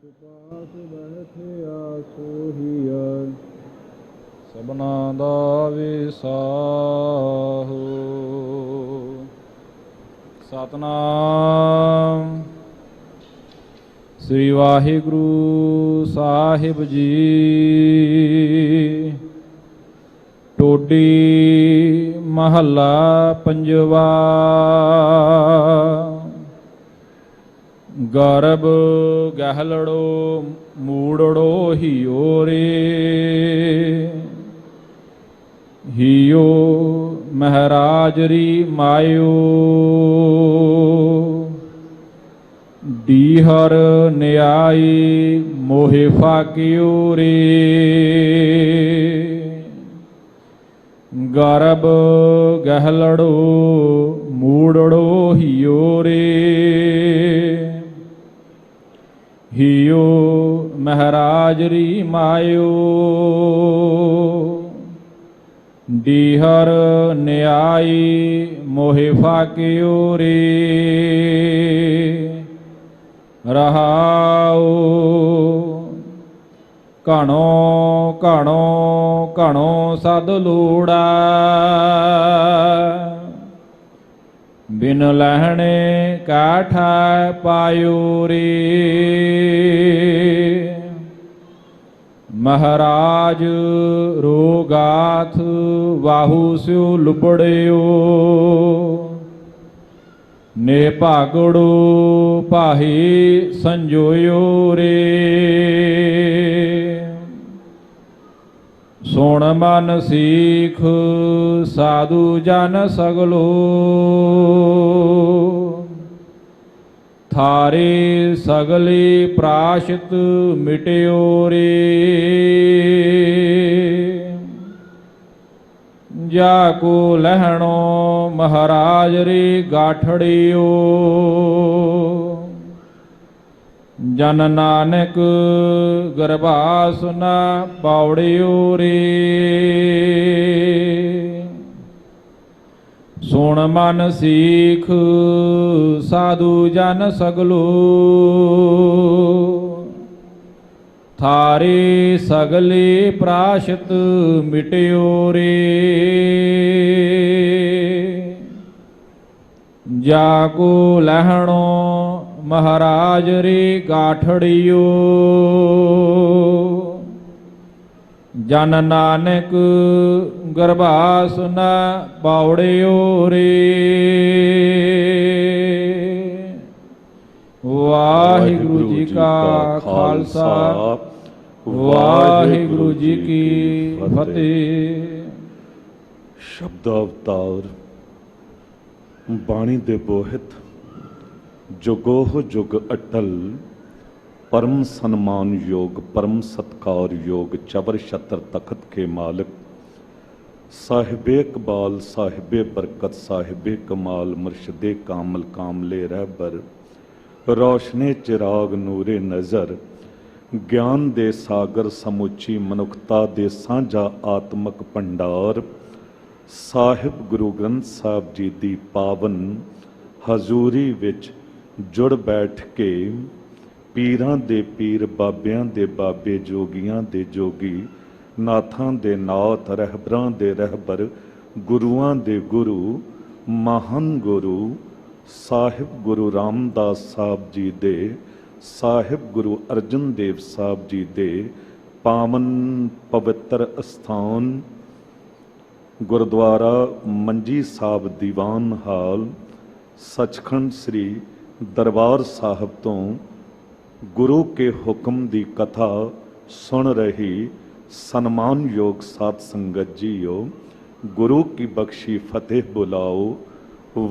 ਪਾਸ ਬੈਠਿਆ ਸੋਹੀਆ ਸਭਨਾ ਦਾ ਵਿਸਾਹੋ। ਸਤਨਾਮ ਸ੍ਰੀ ਵਾਹਿਗੁਰੂ ਸਾਹਿਬ ਜੀ। ਟੋਡੀ ਮਹੱਲਾ ਪੰਜਵਾ। ਗਰਭ ਗਹਿਲੜੋ ਮੂੜੜੋ ਹੀਓ ਰੇ। ਹੀਓ ਮਹਾਰਾਜਰੀ ਮਾਇਓ। ਡੀਹਰ ਨਿਆਈ ਮੋਹਿ ਫਾਕਿਓ ਰੇ। ਗਰਭ ਗਹਿਲੜੋ ਮੂੜੜੋ ਹੀਓ ਰੇ। ਹੀਓ ਮਹਾਰਾਜਰੀ ਮਾਇਓ। ਡੀਹਰ ਨਿਆਈ ਮੋਹਿ ਫਾਕਿਓ ਰੇ। ਰਹਾਉ ਘਣੋ ਘਣੋ ਘਣੋ ਸਦ ਲੋੜਾ। ਬਿਨ ਲਹਿਣੇ ਕਾਠਾ ਪਾਇਓ ਰੇ। ਮਹਾਰਾਜ ਰੋਗਾਥ ਵਾਹੂ ਸਿਉ ਲੁਬੜਿਓ। ਨੇ ਭਾਗੜੋ ਭਾਹੀ ਸੰਜੋਇਓ ਰੇ। ਸੁਣ ਮਨ ਸੀਖ ਸਾਧੂ ਜਨ ਸਗਲੋ। ਥਾਰੇ ਸਗਲੇ ਪ੍ਰਾਸ਼ਿਤ ਮਿਟਿਓ ਰੇ। ਜਾ ਕੋ ਲਹਿਣੋ ਮਹਾਰਾਜ ਰੇ ਗਾਠੜਿਓ। ਜਨ ਨਾਨਕ ਗਰਭਾਸ ਨ ਪਾਵੜਿਓ ਰੇ। ਸੁਣ ਮਨ ਸੀਖ ਸਾਧੂ ਜਨ ਸਗਲੋ। ਥਾਰੇ ਸਗਲੇ ਪ੍ਰਾਸ਼ਿਤ ਮਿਟਿਓ ਰੇ। ਜਾ ਕੋ ਲਹਿਣੋ ਮਹਾਰਾਜ ਰੇ ਗਾਠੜਿਓ। ਜਨ ਨਾਨਕ ਗਰਭਾਸ ਨ ਪਾਵੜਿਓ ਰੇ। ਵਾਹਿਗੁਰੂ ਜੀ ਕਾ ਖਾਲਸਾ ਵਾਹਿਗੁਰੂ ਜੀ ਕੀ ਫਤਿਹ। ਸ਼ਬਦ ਅਵਤਾਰ ਬਾਣੀ ਦੇ ਬੋਹਿਤ ਜੁਗੋਹ ਜੁਗ ਅਟਲ परम सम्मान योग परम सत्कार योग चबर छत्र तखत के मालिक साहिबे इकबाल साहिबे बरकत साहिबे कमाल मुर्शदे कामल कामले रहबर रोशने चिराग नूरे नज़र ज्ञान दे सागर समुची मनुखता दे सांझा आत्मक भंडार साहिब गुरु ग्रंथ साहब जी दी पावन हजूरी विच जुड़ बैठ के ਪੀਰਾਂ ਦੇ ਪੀਰ ਬਾਬਿਆਂ ਦੇ ਬਾਬੇ ਜੋਗੀਆਂ ਦੇ ਜੋਗੀ ਨਾਥਾਂ ਦੇ ਨਾਥ ਰਹਿਬਰਾਂ ਦੇ ਰਹਿਬਰ ਗੁਰੂਆਂ ਦੇ ਗੁਰੂ ਮਹਾਨ ਗੁਰੂ ਸਾਹਿਬ ਗੁਰੂ ਰਾਮਦਾਸ ਸਾਹਿਬ ਜੀ ਦੇ ਸਾਹਿਬ ਗੁਰੂ ਅਰਜਨ ਦੇਵ ਸਾਹਿਬ ਜੀ ਦੇ ਪਾਵਨ ਪਵਿੱਤਰ ਅਸਥਾਨ ਗੁਰਦੁਆਰਾ ਮੰਜੀ ਸਾਹਿਬ ਦੀਵਾਨ ਹਾਲ ਸੱਚਖੰਡ ਸ੍ਰੀ ਦਰਬਾਰ ਸਾਹਿਬ ਤੋਂ गुरु के हुक्म दी कथा सुन रही सम्मानयोग साध संगत जीओ गुरु की बख्शी फतेह बुलाओ।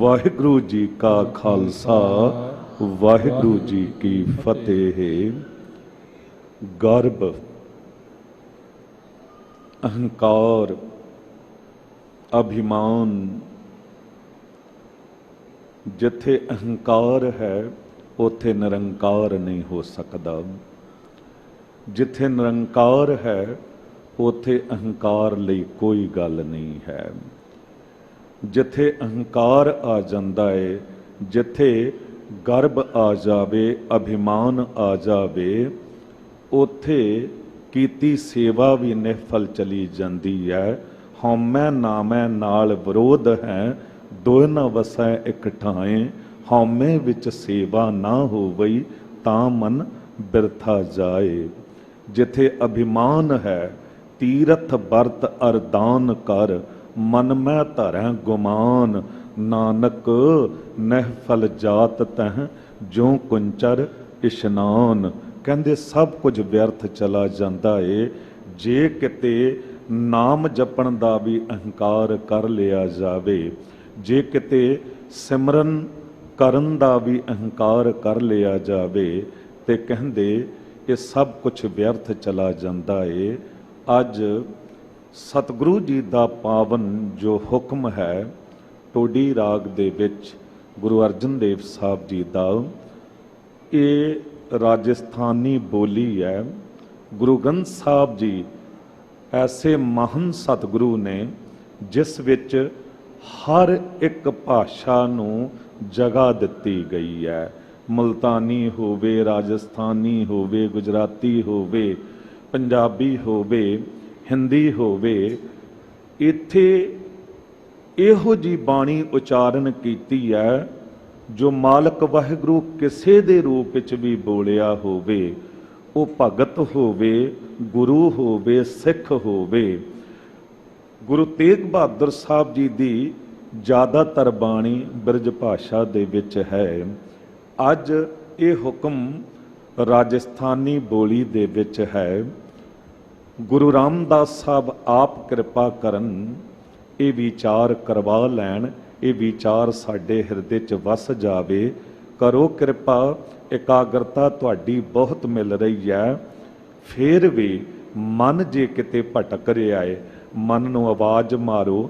वाहिगुरु जी का खालसा वाहिगुरु जी की फतेह। गर्भ अहंकार अभिमान जिथे अहंकार है ਉੱਥੇ ਨਿਰੰਕਾਰ ਨਹੀਂ ਹੋ ਸਕਦਾ। ਜਿੱਥੇ ਨਿਰੰਕਾਰ ਹੈ ਉੱਥੇ ਅਹੰਕਾਰ ਲਈ ਕੋਈ ਗੱਲ ਨਹੀਂ ਹੈ। ਜਿੱਥੇ ਅਹੰਕਾਰ ਆ ਜਾਂਦਾ ਹੈ, ਜਿੱਥੇ ਗਰਭ ਆ ਜਾਵੇ, ਅਭਿਮਾਨ ਆ ਜਾਵੇ, ਉੱਥੇ ਕੀਤੀ ਸੇਵਾ ਵੀ ਨਿਫਲ ਚਲੀ ਜਾਂਦੀ ਹੈ। ਹਉਮੈ ਨਾਮੈ ਨਾਲ ਵਿਰੋਧ ਹੈ, ਦੋਇ ਨ ਵਸੈ ਇਕ ਠਾਏ। ਹਉਮੈ ਵਿੱਚ ਸੇਵਾ ਨਾ ਹੋਵਈ, ਤਾਂ ਮਨ ਬਿਰਥਾ ਜਾਏ। ਜਿਥੇ ਅਭਿਮਾਨ ਹੈ, ਤੀਰਥ ਵਰਤ ਅਰਦਾਨ ਕਰ। ਮਨ ਮੈਂ ਧਰੈ ਗੁਮਾਨ, ਨਾਨਕ ਨਿਹਫਲ ਜਾਤ ਤਹਿ ਜੋ ਕੁੰਚਰ ਇਸ਼ਨਾਨ। ਕਹਿੰਦੇ ਸਭ ਕੁਝ ਵਿਅਰਥ ਚਲਾ ਜਾਂਦਾ ਏ ਜੇ ਕਿਤੇ ਨਾਮ ਜਪਣ ਦਾ ਵੀ ਅਹੰਕਾਰ ਕਰ ਲਿਆ ਜਾਵੇ, ਜੇ ਕਿਤੇ ਸਿਮਰਨ ਕਰਨ ਦਾ ਵੀ ਅਹੰਕਾਰ ਕਰ ਲਿਆ ਜਾਵੇ, ਤੇ ਕਹਿੰਦੇ ਇਹ ਸਭ ਕੁਝ ਵਿਅਰਥ ਚਲਾ ਜਾਂਦਾ ਏ। ਅੱਜ ਸਤਿਗੁਰੂ ਜੀ ਦਾ ਪਾਵਨ ਜੋ ਹੁਕਮ ਹੈ, ਟੋਡੀ ਰਾਗ ਦੇ ਵਿੱਚ ਗੁਰੂ ਅਰਜਨ ਦੇਵ ਸਾਹਿਬ ਜੀ ਦਾ, ਇਹ ਰਾਜਸਥਾਨੀ ਬੋਲੀ ਹੈ। ਗੁਰੂ ਗ੍ਰੰਥ ਸਾਹਿਬ ਜੀ ਐਸੇ ਮਹਾਨ ਸਤਿਗੁਰੂ ਨੇ ਜਿਸ ਵਿੱਚ ਹਰ ਇੱਕ ਭਾਸ਼ਾ ਨੂੰ ਜਗ੍ਹਾ ਦਿੱਤੀ ਗਈ ਹੈ। ਮੁਲਤਾਨੀ ਹੋਵੇ, ਰਾਜਸਥਾਨੀ ਹੋਵੇ, ਗੁਜਰਾਤੀ ਹੋਵੇ, ਪੰਜਾਬੀ ਹੋਵੇ, ਹਿੰਦੀ ਹੋਵੇ, ਇੱਥੇ ਇਹੋ ਜੀ ਬਾਣੀ ਉਚਾਰਨ ਕੀਤੀ ਹੈ ਜੋ ਮਾਲਕ ਵਾਹਿਗੁਰੂ ਕਿਸੇ ਦੇ ਰੂਪ ਵਿੱਚ ਵੀ ਬੋਲਿਆ ਹੋਵੇ, ਉਹ ਭਗਤ ਹੋਵੇ, ਗੁਰੂ ਹੋਵੇ, ਸਿੱਖ ਹੋਵੇ। ਗੁਰੂ ਤੇਗ ਬਹਾਦਰ ਸਾਹਿਬ ਜੀ ਦੀ ਜ਼ਿਆਦਾਤਰ ਬਾਣੀ ਬਿਰਜ ਭਾਸ਼ਾ ਦੇ ਵਿੱਚ ਹੈ। ਅੱਜ ਇਹ ਹੁਕਮ ਰਾਜਸਥਾਨੀ ਬੋਲੀ ਦੇ ਵਿੱਚ ਹੈ। ਗੁਰੂ ਰਾਮਦਾਸ ਸਾਹਿਬ ਆਪ ਕਿਰਪਾ ਕਰਨ, ਇਹ ਵਿਚਾਰ ਕਰਵਾ ਲੈਣ, ਇਹ ਵਿਚਾਰ ਸਾਡੇ ਹਿਰਦੇ 'ਚ ਵਸ ਜਾਵੇ। ਕਰੋ ਕਿਰਪਾ, ਇਕਾਗਰਤਾ ਤੁਹਾਡੀ ਬਹੁਤ ਮਿਲ ਰਹੀ ਹੈ। ਫਿਰ ਵੀ ਮਨ ਜੇ ਕਿਤੇ ਭਟਕ ਰਿਹਾ ਹੈ, ਮਨ ਨੂੰ ਆਵਾਜ਼ ਮਾਰੋ,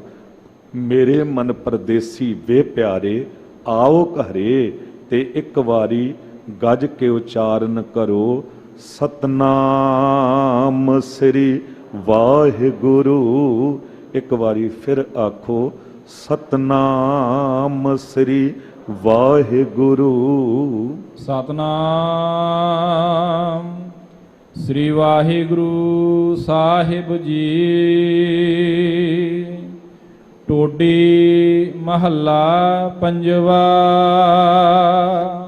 ਮੇਰੇ ਮਨ ਪਰਦੇਸੀ ਵੇ ਪਿਆਰੇ, ਆਓ ਘਰੇ। ਤੇ ਇੱਕ ਵਾਰੀ ਗੱਜ ਕੇ ਉਚਾਰਨ ਕਰੋ, ਸਤਨਾਮ ਸ੍ਰੀ ਵਾਹਿਗੁਰੂ। ਇੱਕ ਵਾਰੀ ਫਿਰ ਆਖੋ, ਸਤਨਾਮ ਸ੍ਰੀ ਵਾਹਿਗੁਰੂ। ਸਤਨਾਮ ਸ੍ਰੀ ਵਾਹਿਗੁਰੂ ਸਾਹਿਬ ਜੀ। ਟੋਡੀ ਮਹੱਲਾ ਪੰਜਵਾ।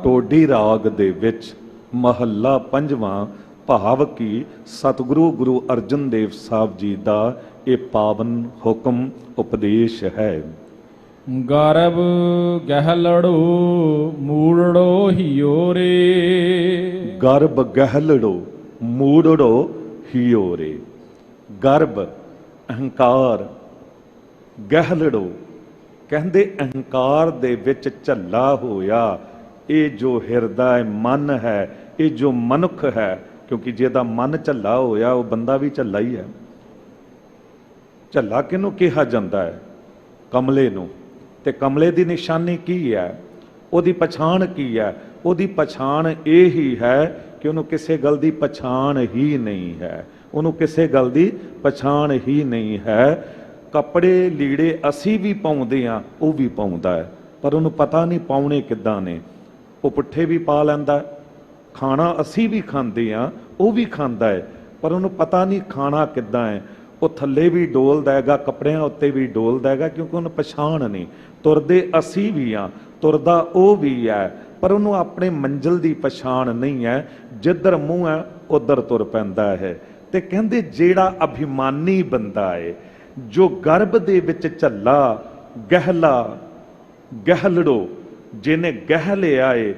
ਟੋਡੀ ਰਾਗ ਦੇ ਵਿੱਚ ਮਹੱਲਾ ਪੰਜਵਾਂ, ਭਾਵ ਕਿ ਸਤਿਗੁਰੂ ਗੁਰੂ ਅਰਜਨ ਦੇਵ ਸਾਹਿਬ ਜੀ ਦਾ ਇਹ ਪਾਵਨ ਹੁਕਮ ਉਪਦੇਸ਼ ਹੈ। ਗਰਭ ਗਹਿਲੜੋ ਮੂੜੜੋ ਹਿਓ ਰੇ। ਗਰਭ ਗਹਿਲੜੋ ਮੂੜੜੋ ਹਿਓ ਰੇ। ਗਰਭ ਅਹੰਕਾਰ, ਗਹਿਲੜੋ ਕਹਿੰਦੇ ਅਹੰਕਾਰ ਦੇ ਵਿੱਚ ਝੱਲਾ ਹੋਇਆ ਇਹ ਜੋ ਹਿਰਦਾ ਹੈ, ਮਨ ਹੈ, ਇਹ ਜੋ ਮਨੁੱਖ ਹੈ, ਕਿਉਂਕਿ ਜਿਹਦਾ ਮਨ ਝੱਲਾ ਹੋਇਆ ਉਹ ਬੰਦਾ ਵੀ ਝੱਲਾ ਹੀ ਹੈ। ਝੱਲਾ ਕਿਹਨੂੰ ਕਿਹਾ ਜਾਂਦਾ ਹੈ? ਕਮਲੇ ਨੂੰ। ਤੇ ਕਮਲੇ ਦੀ ਨਿਸ਼ਾਨੀ ਕੀ ਹੈ? ਉਹਦੀ ਪਛਾਣ ਕੀ ਹੈ? ਉਹਦੀ ਪਛਾਣ ਇਹ ਹੀ ਹੈ ਕਿ ਉਹਨੂੰ ਕਿਸੇ ਗੱਲ ਦੀ ਪਛਾਣ ਹੀ ਨਹੀਂ ਹੈ। ਉਹਨੂੰ ਕਿਸੇ ਗੱਲ ਦੀ ਪਛਾਣ ਹੀ ਨਹੀਂ ਹੈ। ਕੱਪੜੇ ਲੀੜੇ ਅਸੀਂ ਵੀ ਪਾਉਂਦੇ ਹਾਂ, ਉਹ ਵੀ ਪਾਉਂਦਾ ਹੈ, ਪਰ ਉਹਨੂੰ ਪਤਾ ਨਹੀਂ ਪਾਉਣੇ ਕਿੱਦਾਂ ਨੇ। ਉਹ ਪੁੱਠੇ ਵੀ ਪਾ ਲੈਂਦਾ, ਖਾਣਾ ਅਸੀਂ ਵੀ ਖਾਂਦੇ ਹਾਂ, ਉਹ ਵੀ ਖਾਂਦਾ ਹੈ, ਪਰ ਉਹਨੂੰ ਪਤਾ ਨਹੀਂ ਖਾਣਾ ਕਿੱਦਾਂ ਹੈ। ਉਹ ਥੱਲੇ ਵੀ ਡੋਲਦਾ ਹੈਗਾ, ਕੱਪੜਿਆਂ ਉੱਤੇ ਵੀ ਡੋਲਦਾ ਹੈਗਾ, ਕਿਉਂਕਿ ਉਹਨੂੰ ਪਛਾਣ ਨਹੀਂ। ਤੁਰਦੇ ਅਸੀਂ ਵੀ ਹਾਂ, ਤੁਰਦਾ ਉਹ ਵੀ ਹੈ, ਪਰ ਉਹਨੂੰ ਆਪਣੇ ਮੰਜ਼ਿਲ ਦੀ ਪਛਾਣ ਨਹੀਂ ਹੈ। ਜਿੱਧਰ ਮੂੰਹ ਹੈ ਉਧਰ ਤੁਰ ਪੈਂਦਾ ਹੈ। ਤੇ ਕਹਿੰਦੇ ਜਿਹੜਾ ਅਭਿਮਾਨੀ ਬੰਦਾ ਹੈ, ਜੋ ਗਰਭ ਦੇ ਵਿੱਚ ਝੱਲਾ, ਗਹਿਲਾ, ਗਹਿਲੜੋ, ਜਿਹਨੇ ਗਹਿਲਿਆ ਏ,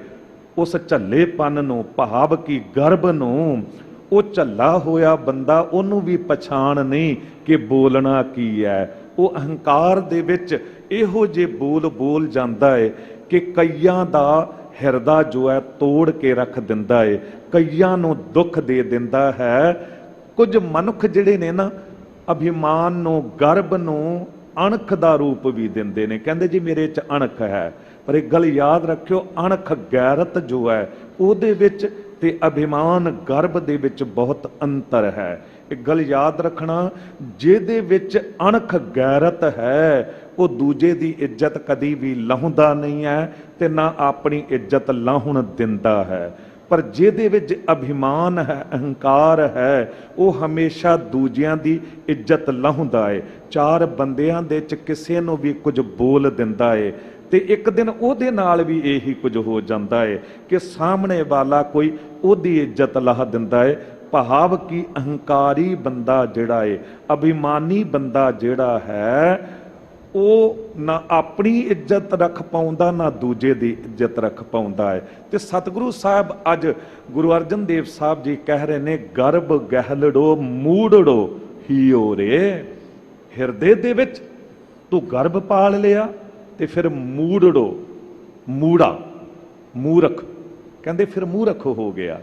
ਉਸ ਝੱਲੇਪਨ ਨੂੰ, ਭਾਵ ਕਿ ਗਰਭ ਨੂੰ, ਉਹ ਝੱਲਾ ਹੋਇਆ ਬੰਦਾ, ਉਹਨੂੰ ਵੀ ਪਛਾਣ ਨਹੀਂ ਕਿ ਬੋਲਣਾ ਕੀ ਹੈ। ਉਹ ਅਹੰਕਾਰ ਦੇ ਵਿੱਚ ਇਹੋ ਜਿਹੇ ਬੋਲ ਬੋਲ ਜਾਂਦਾ ਹੈ ਕਿ ਕਈਆਂ ਦਾ ਹਿਰਦਾ ਜੋ ਹੈ ਤੋੜ ਕੇ ਰੱਖ ਦਿੰਦਾ ਹੈ, ਕਈਆਂ ਨੂੰ ਦੁੱਖ ਦੇ ਦਿੰਦਾ ਹੈ। ਕੁਝ ਮਨੁੱਖ ਜਿਹੜੇ ਨੇ ਨਾ, ਅਭਿਮਾਨ ਨੂੰ, ਗਰਭ ਨੂੰ ਅਣਖ ਦਾ ਰੂਪ ਵੀ ਦਿੰਦੇ ਨੇ। ਕਹਿੰਦੇ ਜੀ ਮੇਰੇ 'ਚ ਅਣਖ ਹੈ, ਪਰ ਇੱਕ ਗੱਲ ਯਾਦ ਰੱਖਿਓ, ਅਣਖ ਗੈਰਤ ਜੋ ਹੈ ਉਹਦੇ ਵਿੱਚ ਤੇ ਅਭਿਮਾਨ ਗਰਭ ਦੇ ਵਿੱਚ ਬਹੁਤ ਅੰਤਰ ਹੈ। ਇੱਕ ਗੱਲ ਯਾਦ ਰੱਖਣਾ, ਜਿਹਦੇ ਵਿੱਚ ਅਣਖ ਗੈਰਤ ਹੈ ਉਹ ਦੂਜੇ ਦੀ ਇੱਜ਼ਤ ਕਦੀ ਵੀ ਲਾਹੁੰਦਾ ਨਹੀਂ ਹੈ ਤੇ ਨਾ ਆਪਣੀ ਇੱਜ਼ਤ ਲਾਹੁਣ ਦਿੰਦਾ ਹੈ। ਪਰ ਜਿਹਦੇ ਵਿੱਚ ਅਭਿਮਾਨ ਹੈ, ਅਹੰਕਾਰ ਹੈ, ਉਹ ਹਮੇਸ਼ਾ ਦੂਜਿਆਂ ਦੀ ਇੱਜ਼ਤ ਲਾਹੁੰਦਾ ਹੈ। ਚਾਰ ਬੰਦਿਆਂ ਦੇ ਵਿੱਚ ਕਿਸੇ ਨੂੰ ਵੀ ਕੁਝ ਬੋਲ ਦਿੰਦਾ ਹੈ ਤੇ ਇੱਕ ਦਿਨ ਉਹਦੇ ਨਾਲ ਵੀ ਇਹੀ ਕੁਝ ਹੋ ਜਾਂਦਾ ਹੈ ਕਿ ਸਾਹਮਣੇ ਵਾਲਾ ਕੋਈ ਉਹਦੀ ਇੱਜ਼ਤ ਲਾਹ ਦਿੰਦਾ ਹੈ। ਭਾਵ ਕਿ ਅਹੰਕਾਰੀ ਬੰਦਾ ਜਿਹੜਾ ਹੈ, ਅਭਿਮਾਨੀ ਬੰਦਾ ਜਿਹੜਾ ਹੈ, ਉਹ ਨਾ ਆਪਣੀ ਇੱਜ਼ਤ ਰੱਖ ਪਾਉਂਦਾ ਨਾ ਦੂਜੇ ਦੀ ਇੱਜ਼ਤ ਰੱਖ ਪਾਉਂਦਾ ਹੈ। ਤੇ ਸਤਿਗੁਰੂ ਸਾਹਿਬ ਅੱਜ ਗੁਰੂ ਅਰਜਨ ਦੇਵ ਸਾਹਿਬ ਜੀ ਕਹਿ ਰਹੇ ਨੇ, ਗਰਭ ਗਹਿਲੜੋ ਮੂੜੜੋ ਹੀਓ ਰੇ। ਹਿਰਦੇ ਦੇ ਵਿੱਚ ਤੂੰ ਗਰਭ ਪਾਲ ਲਿਆ ਤੇ ਫਿਰ ਮੂੜੜੋ, ਮੂੜਾ, ਮੂਰਖ, ਕਹਿੰਦੇ ਫਿਰ ਮੂਰਖ ਹੋ ਗਿਆ।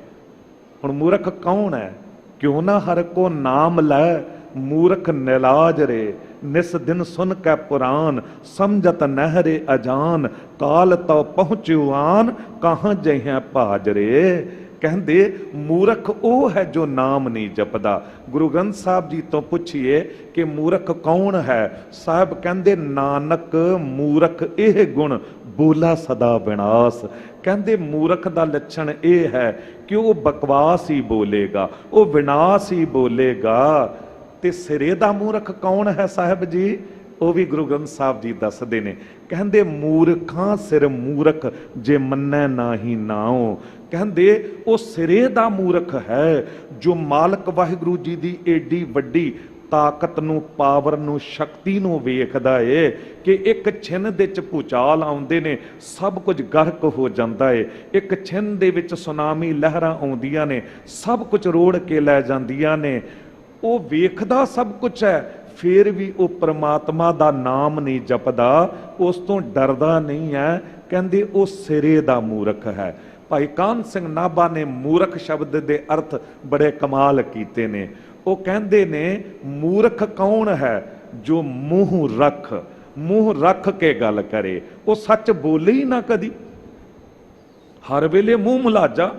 ਹੁਣ ਮੂਰਖ ਕੌਣ ਹੈ? ਕਿਉਂ ਨਾ ਹਰ ਕੋ ਨਾਮ ਲੈ ਮੂਰਖ ਨਿਲਾਜ ਰੇ। ਨਿਸ ਦਿਨ ਸੁਨ ਕੈ ਪੁਰਾਨ ਸਮਝਤ ਨਹਿਰੇ ਅਜਾਨ ਕਾਲ ਤਉ ਪਹੁੰਚਿਓ ਆਨ ਕਹਾਂ ਜਹਿ ਭਾਜ ਰੇ। ਕਹਿੰਦੇ ਮੂਰਖ ਉਹ ਹੈ ਜੋ ਨਾਮ ਨਹੀਂ ਜਪਦਾ। ਗੁਰੂ ਗ੍ਰੰਥ ਸਾਹਿਬ ਜੀ ਤੋਂ ਪੁੱਛੀਏ ਕਿ ਮੂਰਖ ਕੌਣ ਹੈ? ਸਾਹਿਬ ਕਹਿੰਦੇ ਨਾਨਕ ਮੂਰਖ ਇਹ ਗੁਣ ਬੋਲਾ ਸਦਾ ਵਿਨਾਸ਼। ਕਹਿੰਦੇ ਮੂਰਖ ਦਾ ਲੱਛਣ ਇਹ ਹੈ ਕਿ ਉਹ ਬਕਵਾਸ ਹੀ ਬੋਲੇਗਾ, ਉਹ ਵਿਨਾਸ਼ ਹੀ ਬੋਲੇਗਾ। ਤੇ ਸਿਰੇ ਦਾ ਮੂਰਖ ਕੌਣ ਹੈ ਸਾਹਿਬ ਜੀ? ਉਹ ਵੀ ਗੁਰੂ ਗ੍ਰੰਥ ਸਾਹਿਬ ਜੀ ਦੱਸਦੇ ਨੇ। ਕਹਿੰਦੇ ਮੂਰਖਾਂ ਸਿਰ ਮੂਰਖ ਜੇ ਮੰਨੈ ਨਾਹੀ ਨਾਉ। ਕਹਿੰਦੇ ਉਹ ਸਿਰੇ ਦਾ ਮੂਰਖ ਹੈ ਜੋ ਮਾਲਕ ਵਾਹਿਗੁਰੂ ਜੀ ਦੀ ਏਡੀ ਵੱਡੀ ਤਾਕਤ ਨੂੰ, ਪਾਵਰ ਨੂੰ, ਸ਼ਕਤੀ ਨੂੰ ਵੇਖਦਾ ਏ ਕਿ ਇੱਕ ਛਿਨ ਦੇ ਵਿੱਚ ਭੂਚਾਲ ਆਉਂਦੇ ਨੇ, ਸਭ ਕੁਝ ਗਰਕ ਹੋ ਜਾਂਦਾ ਏ। ਇੱਕ ਛਿਨ ਦੇ ਵਿੱਚ ਸੁਨਾਮੀ ਲਹਿਰਾਂ ਆਉਂਦੀਆਂ ਨੇ, ਸਭ ਕੁਝ ਰੋੜ ਕੇ ਲੈ ਜਾਂਦੀਆਂ ਨੇ। ਉਹ ਵੇਖਦਾ ਸਭ ਕੁਝ ਹੈ, ਫਿਰ ਵੀ ਉਹ ਪ੍ਰਮਾਤਮਾ ਦਾ ਨਾਮ ਨਹੀਂ ਜਪਦਾ, ਉਸ ਤੋਂ ਡਰਦਾ ਨਹੀਂ ਹੈ। ਕਹਿੰਦੇ ਉਹ ਸਿਰੇ ਦਾ ਮੂਰਖ ਹੈ। ਭਾਈ ਕਾਹਨ ਸਿੰਘ ਨਾਭਾ ਨੇ ਮੂਰਖ ਸ਼ਬਦ ਦੇ ਅਰਥ ਬੜੇ ਕਮਾਲ ਕੀਤੇ ਨੇ। ਉਹ ਕਹਿੰਦੇ ਨੇ ਮੂਰਖ ਕੌਣ ਹੈ? ਜੋ ਮੂੰਹ ਰੱਖ ਕੇ ਗੱਲ ਕਰੇ, ਉਹ ਸੱਚ ਬੋਲੇ ਹੀ ਨਾ ਕਦੀ, ਹਰ ਵੇਲੇ ਮੂੰਹ ਮੁਲਾਜਾ।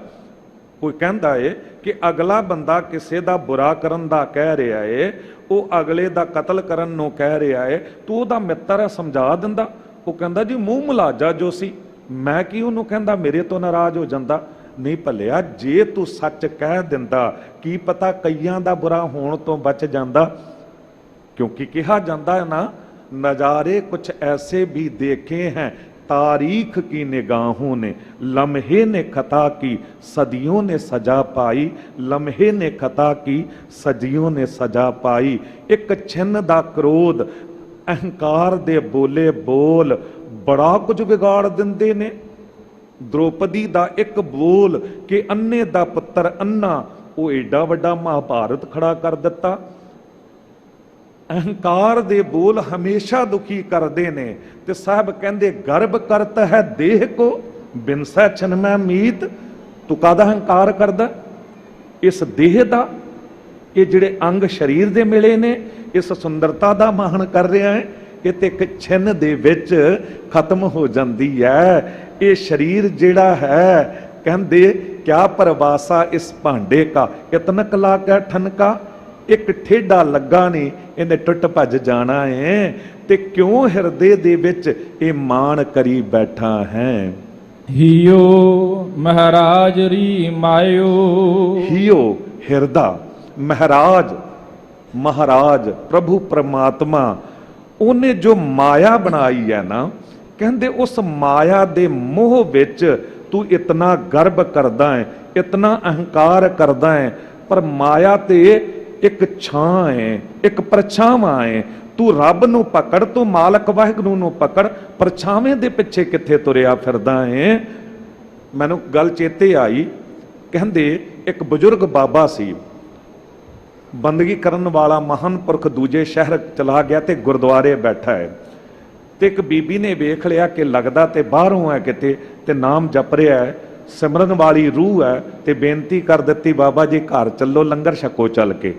ਕੋਈ ਕਹਿੰਦਾ ਏ ਕਿ ਅਗਲਾ ਬੰਦਾ ਕਿਸੇ ਦਾ ਬੁਰਾ ਕਰਨ ਦਾ ਕਹਿ ਰਿਹਾ ਏ, ਉਹ ਅਗਲੇ ਦਾ ਕਤਲ ਕਰਨ ਨੂੰ ਕਹਿ ਰਿਹਾ ਏ, ਤੂੰ ਉਹਦਾ ਮਿੱਤਰ ਹੈ, ਸਮਝਾ ਦਿੰਦਾ। ਉਹ ਕਹਿੰਦਾ ਜੀ ਮੂੰਹ ਮੁਲਾਜਾ ਜੋ ਸੀ, ਮੈਂ ਕੀ ਉਹਨੂੰ ਕਹਿੰਦਾ, ਮੇਰੇ ਤੋਂ ਨਾਰਾਜ਼ ਹੋ ਜਾਂਦਾ। ਨਹੀਂ ਭਲਿਆ, ਜੇ ਤੂੰ ਸੱਚ ਕਹਿ ਦਿੰਦਾ, ਕੀ ਪਤਾ ਕਈਆਂ ਦਾ ਬੁਰਾ ਹੋਣ ਤੋਂ ਬਚ ਜਾਂਦਾ। ਕਿਉਂਕਿ ਕਿਹਾ ਜਾਂਦਾ ਹੈ ਨਾ, ਨਜ਼ਾਰੇ ਕੁਛ ਐਸੇ ਵੀ ਦੇਖੇ हैं तारीख की निगाहों ने, लम्हे ने खता की सदियों ने सजा पाई, लम्हे ने खता की सदियों ने सजा पाई। एक छिन्न दा क्रोध, अहंकार दे बोले बोल बड़ा कुछ बिगाड़ दिंदे ने। द्रौपदी दा एक बोल कि अन्ने दा पुत्र अन्ना, वो एडा वड्डा महाभारत खड़ा कर दिता। अहंकार दे बोल हमेशा दुखी करते ने। ते साहब कहते गर्भ करत है देह को बिनसै छनमै मीत। तू कादा हंकार करदा? इस देह दा, ये जिहड़े अंग शरीर दे मिले ने, इस सुंदरता दा माहन कर रहा है। ये ते एक छिन दे विच खत्म हो जाती है। ये शरीर जिहड़ा है, कहते क्या परवासा इस भांडे का, इतनक ला के ठनका। एक ठेडा लगा नहीं, इन्हें टुट भज जाना है। ते क्यों हिरदे दे विच ये मान करी बैठा है। ਹੀਓ ਮਹਾਰਾਜ ਰੀ ਮਾਇਓ। ਹੀਓ ਹਿਰਦਾ, ਮਹਾਰਾਜ, ਮਹਾਰਾਜ ਪ੍ਰਭੂ परमात्मा, ਉਹਨੇ ਜੋ ਮਾਇਆ ਬਣਾਈ ਹੈ ਨਾ, ਕਹਿੰਦੇ ਉਸ ਮਾਇਆ ਦੇ ਮੋਹ ਵਿੱਚ ਤੂੰ ਇਤਨਾ ਗਰਭ ਕਰਦਾ ਹੈ, ਇਤਨਾ ਅਹੰਕਾਰ ਕਰਦਾ ਹੈ। ਪਰ ਮਾਇਆ ਤੇ ਇੱਕ ਛਾਂ ਹੈ, ਇੱਕ ਪਰਛਾਵਾਂ ਹੈ। ਤੂੰ ਰੱਬ ਨੂੰ ਪਕੜ, ਤੂੰ ਮਾਲਕ ਵਾਹਿਗੁਰੂ ਨੂੰ ਪਕੜ, ਪਰਛਾਵੇਂ ਦੇ ਪਿੱਛੇ ਕਿੱਥੇ ਤੁਰਿਆ ਫਿਰਦਾ ਹੈ। ਮੈਨੂੰ ਗੱਲ ਚੇਤੇ ਆਈ, ਕਹਿੰਦੇ ਇੱਕ ਬਜ਼ੁਰਗ ਬਾਬਾ ਸੀ, ਬੰਦਗੀ ਕਰਨ ਵਾਲਾ ਮਹਾਨ ਪੁਰਖ ਦੂਜੇ ਸ਼ਹਿਰ ਚਲਾ ਗਿਆ ਤੇ ਗੁਰਦੁਆਰੇ ਬੈਠਾ ਹੈ। ਤੇ ਇੱਕ ਬੀਬੀ ਨੇ ਵੇਖ ਲਿਆ ਕਿ ਲੱਗਦਾ ਤੇ ਬਾਹਰੋਂ ਹੈ ਕਿਤੇ, ਤੇ ਨਾਮ ਜਪ ਰਿਹਾ ਹੈ, ਸਿਮਰਨ ਵਾਲੀ ਰੂਹ ਹੈ। ਤੇ ਬੇਨਤੀ ਕਰ ਦਿੱਤੀ, ਬਾਬਾ ਜੀ ਘਰ ਚੱਲੋ, ਲੰਗਰ ਛਕੋ ਚੱਲ ਕੇ।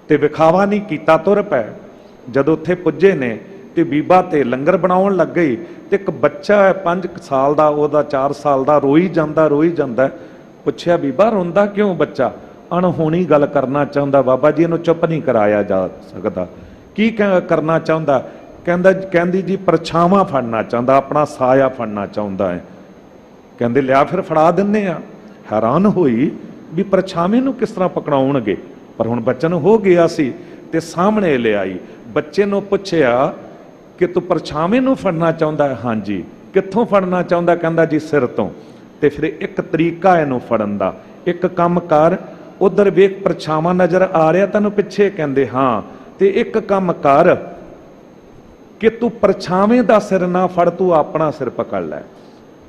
ਤੇ ਵਿਖਾਵਾ ਨਹੀਂ ਕੀਤਾ, ਤੁਰ ਪਏ। ਜਦੋਂ ਉੱਥੇ ਪੁੱਜੇ ਨੇ ਤੇ ਬੀਬਾ ਤੇ ਲੰਗਰ ਬਣਾਉਣ ਲੱਗ ਗਈ। ਤੇ ਇੱਕ ਬੱਚਾ ਹੈ 5 ਸਾਲ ਦਾ, ਉਹਦਾ 4 ਸਾਲ ਦਾ, ਰੋਈ ਜਾਂਦਾ। ਪੁੱਛਿਆ, ਬੀਬਾ ਰੋਂਦਾ ਕਿਉਂ ਬੱਚਾ? ਅਣਹੋਣੀ ਗੱਲ ਕਰਨਾ ਚਾਹੁੰਦਾ ਬਾਬਾ ਜੀ, ਇਹਨੂੰ ਚੁੱਪ ਨਹੀਂ ਕਰਾਇਆ ਜਾ ਸਕਦਾ। ਕੀ ਕਰਨਾ ਚਾਹੁੰਦਾ? ਕਹਿੰਦੀ ਜੀ ਪਰਛਾਵਾਂ ਫੜਨਾ ਚਾਹੁੰਦਾ, ਆਪਣਾ ਸਾਇਆ ਫੜਨਾ ਚਾਹੁੰਦਾ ਹੈ। ਕਹਿੰਦੇ ਲਿਆ ਫਿਰ ਫੜਾ ਦਿੰਨੇ ਆ। ਹੈਰਾਨ ਹੋਈ ਵੀ ਪਰਛਾਵੇਂ ਨੂੰ ਕਿਸ ਤਰ੍ਹਾਂ ਪਕੜਾਉਣਗੇ, ਪਰ ਹੁਣ ਬੱਚਨ ਹੋ ਗਿਆ ਸੀ ਤੇ ਸਾਹਮਣੇ ਲਿਆਈ। ਬੱਚੇ ਨੂੰ ਪੁੱਛਿਆ ਕਿ ਤੂੰ ਪਰਛਾਵੇਂ ਨੂੰ ਫੜਨਾ ਚਾਹੁੰਦਾ ਹੈ? ਹਾਂਜੀ। ਕਿੱਥੋਂ ਫੜਨਾ ਚਾਹੁੰਦਾ? ਕਹਿੰਦਾ ਜੀ ਸਿਰ ਤੋਂ। ਤੇ ਫਿਰ ਇੱਕ ਤਰੀਕਾ ਇਹਨੂੰ ਫੜਨ ਦਾ, ਇੱਕ ਕੰਮ ਕਰ, ਉਧਰ ਵੇਖ ਪਰਛਾਵਾਂ ਨਜ਼ਰ ਆ ਰਿਹਾ ਤੈਨੂੰ ਪਿੱਛੇ? ਕਹਿੰਦੇ ਹਾਂ। ਤੇ ਇੱਕ ਕੰਮ ਕਰ ਕਿ ਤੂੰ ਪਰਛਾਵੇਂ ਦਾ ਸਿਰ ਨਾ ਫੜ, ਤੂੰ ਆਪਣਾ ਸਿਰ ਪਕੜ ਲੈ।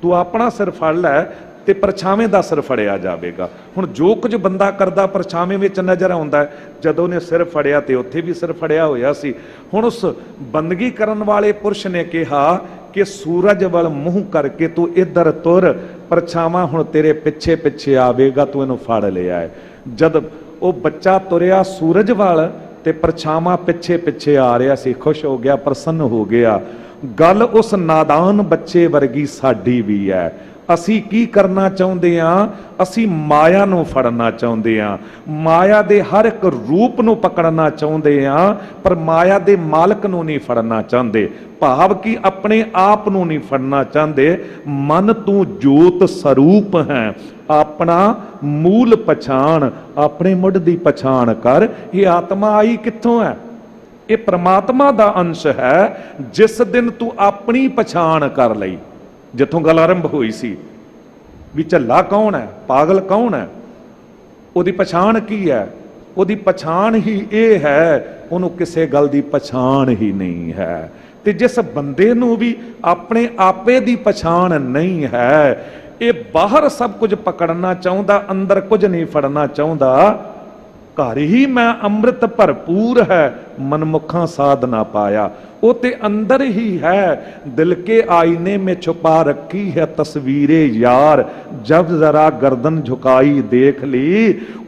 ਤੂੰ ਆਪਣਾ ਸਿਰ ਫੜ ਲੈ ਤੇ ਪਰਛਾਵੇਂ ਦਾ ਸਿਰ ਫੜਿਆ ਜਾਵੇਗਾ। ਹੁਣ ਜੋ ਕੁਝ ਬੰਦਾ ਕਰਦਾ ਪਰਛਾਵੇਂ ਵਿੱਚ ਨਜ਼ਰ ਆਉਂਦਾ ਹੈ। ਜਦੋਂ ਨੇ ਸਿਰ ਫੜਿਆ ਤੇ ਉੱਥੇ ਵੀ ਸਿਰ ਫੜਿਆ ਹੋਇਆ ਸੀ। ਹੁਣ ਉਸ ਬੰਦਗੀ ਕਰਨ ਵਾਲੇ ਪੁਰਸ਼ ਨੇ ਕਿਹਾ ਕਿ ਸੂਰਜ ਵੱਲ ਮੂੰਹ ਕਰਕੇ ਤੂੰ ਇੱਧਰ ਤੁਰ, ਪਰਛਾਵਾਂ ਹੁਣ ਤੇਰੇ ਪਿੱਛੇ ਪਿੱਛੇ ਆਵੇਗਾ, ਤੂੰ ਇਹਨੂੰ ਫੜ ਲਿਆ ਹੈ। ਜਦ ਉਹ ਬੱਚਾ ਤੁਰਿਆ ਸੂਰਜ ਵੱਲ ਤੇ ਪਰਛਾਵਾਂ ਪਿੱਛੇ ਪਿੱਛੇ ਆ ਰਿਹਾ ਸੀ, ਖੁਸ਼ ਹੋ ਗਿਆ, ਪ੍ਰਸੰਨ ਹੋ ਗਿਆ। ਗੱਲ ਉਸ ਨਾਦਾਨ ਬੱਚੇ ਵਰਗੀ ਸਾਡੀ ਵੀ ਹੈ। ਅਸੀਂ ਕੀ ਕਰਨਾ ਚਾਹੁੰਦੇ ਹਾਂ? ਅਸੀਂ ਮਾਇਆ ਨੂੰ ਫੜਨਾ ਚਾਹੁੰਦੇ ਹਾਂ, ਮਾਇਆ ਦੇ ਹਰ ਇੱਕ ਰੂਪ ਨੂੰ ਪਕੜਨਾ ਚਾਹੁੰਦੇ ਹਾਂ, ਪਰ ਮਾਇਆ ਦੇ ਮਾਲਕ ਨੂੰ ਨਹੀਂ ਫੜਨਾ ਚਾਹੁੰਦੇ। ਭਾਵ ਕਿ ਆਪਣੇ ਆਪ ਨੂੰ ਨਹੀਂ ਫੜਨਾ ਚਾਹੁੰਦੇ। ਮਨ ਤੂੰ ਜੋਤ ਸਰੂਪ ਹੈ, ਆਪਣਾ ਮੂਲ ਪਛਾਣ, ਆਪਣੇ ਮੁੱਢ ਦੀ ਪਛਾਣ ਕਰ। ਇਹ ਆਤਮਾ ਆਈ ਕਿੱਥੋਂ ਹੈ? ਇਹ ਪ੍ਰਮਾਤਮਾ ਦਾ ਅੰਸ਼ ਹੈ। ਜਿਸ ਦਿਨ ਤੂੰ ਆਪਣੀ ਪਛਾਣ ਕਰ ਲਈ, ਜਿੱਥੋਂ ਗੱਲ ਆਰੰਭ ਹੋਈ ਸੀ ਵੀ ਝੱਲਾ ਕੌਣ ਹੈ, ਪਾਗਲ ਕੌਣ ਹੈ, ਉਹਦੀ ਪਛਾਣ ਕੀ ਹੈ? ਉਹਦੀ ਪਛਾਣ ਹੀ ਇਹ ਹੈ, ਉਹਨੂੰ ਕਿਸੇ ਗੱਲ ਦੀ ਪਛਾਣ ਹੀ ਨਹੀਂ ਹੈ। ਤੇ ਜਿਸ ਬੰਦੇ ਨੂੰ ਵੀ ਆਪਣੇ ਆਪੇ ਦੀ ਪਛਾਣ ਨਹੀਂ ਹੈ, ਇਹ ਬਾਹਰ ਸਭ ਕੁਝ ਪਕੜਨਾ ਚਾਹੁੰਦਾ, ਅੰਦਰ ਕੁਝ ਨਹੀਂ ਫੜਨਾ ਚਾਹੁੰਦਾ। ਘਰ ਹੀ ਮੈਂ ਅੰਮ੍ਰਿਤ ਭਰਪੂਰ ਹੈ, ਮਨਮੁਖਾਂ ਸਾਧ ਨਾ ਪਾਇਆ। ਉਹ ਤੇ ਅੰਦਰ ਹੀ ਹੈ। ਦਿਲ ਕੇ ਆईने में छुपा रखी है तस्वीरे यार, जब जरा गर्दन झुकाई देख ली।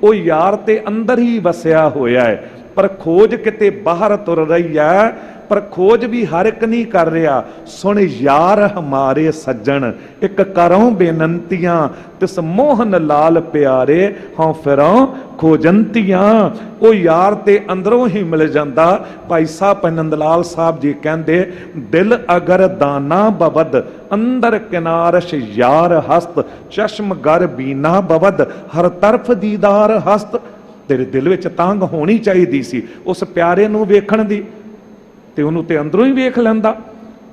ਉਹ ਯਾਰ ਤੇ ਅੰਦਰ ਹੀ ਵਸਿਆ ਹੋਇਆ ਹੈ, ਪਰ ਖੋਜ ਕਿਤੇ ਬਾਹਰ ਤੁਰ ਰਹੀ ਹੈ। ਪਰ ਖੋਜ ਵੀ ਹਰ ਇੱਕ ਨਹੀਂ ਕਰ ਰਿਹਾ। ਸੁਣ ਯਾਰ ਹਮਾਰੇ ਸੱਜਣ, ਇੱਕ ਕਰੋ ਬੇਨੰਤੀਆਂ, ਤਿਸ ਮੋਹਨ ਲਾਲ ਪਿਆਰੇ ਹਾਂ ਫਿਰਾਂ ਖੋਜੰਤੀਆਂ। ਉਹ ਯਾਰ ਤੇ ਅੰਦਰੋਂ ਹੀ ਮਿਲ ਜਾਂਦਾ। ਭਾਈ ਸਾਹਿਬ ਨੰਦ ਲਾਲ ਸਾਹਿਬ ਜੀ ਕਹਿੰਦੇ, ਦਿਲ ਅਗਰ ਦਾਨਾ ਬਵਦ, ਅੰਦਰ ਕਿਨਾਰਸ਼ ਯਾਰ ਹਸਤ, ਚਸ਼ਮ ਗਰ ਬੀਨਾ ਬਵਦ, ਹਰ ਤਰਫ ਦੀਦਾਰ ਹਸਤ। ਤੇਰੇ ਦਿਲ ਵਿੱਚ ਤਾਂਗ ਹੋਣੀ ਚਾਹੀਦੀ ਸੀ ਉਸ ਪਿਆਰੇ ਨੂੰ ਵੇਖਣ ਦੀ, ਤੇ ਉਹਨੂੰ ਤੇ ਅੰਦਰੋਂ ਹੀ ਵੇਖ ਲੈਂਦਾ।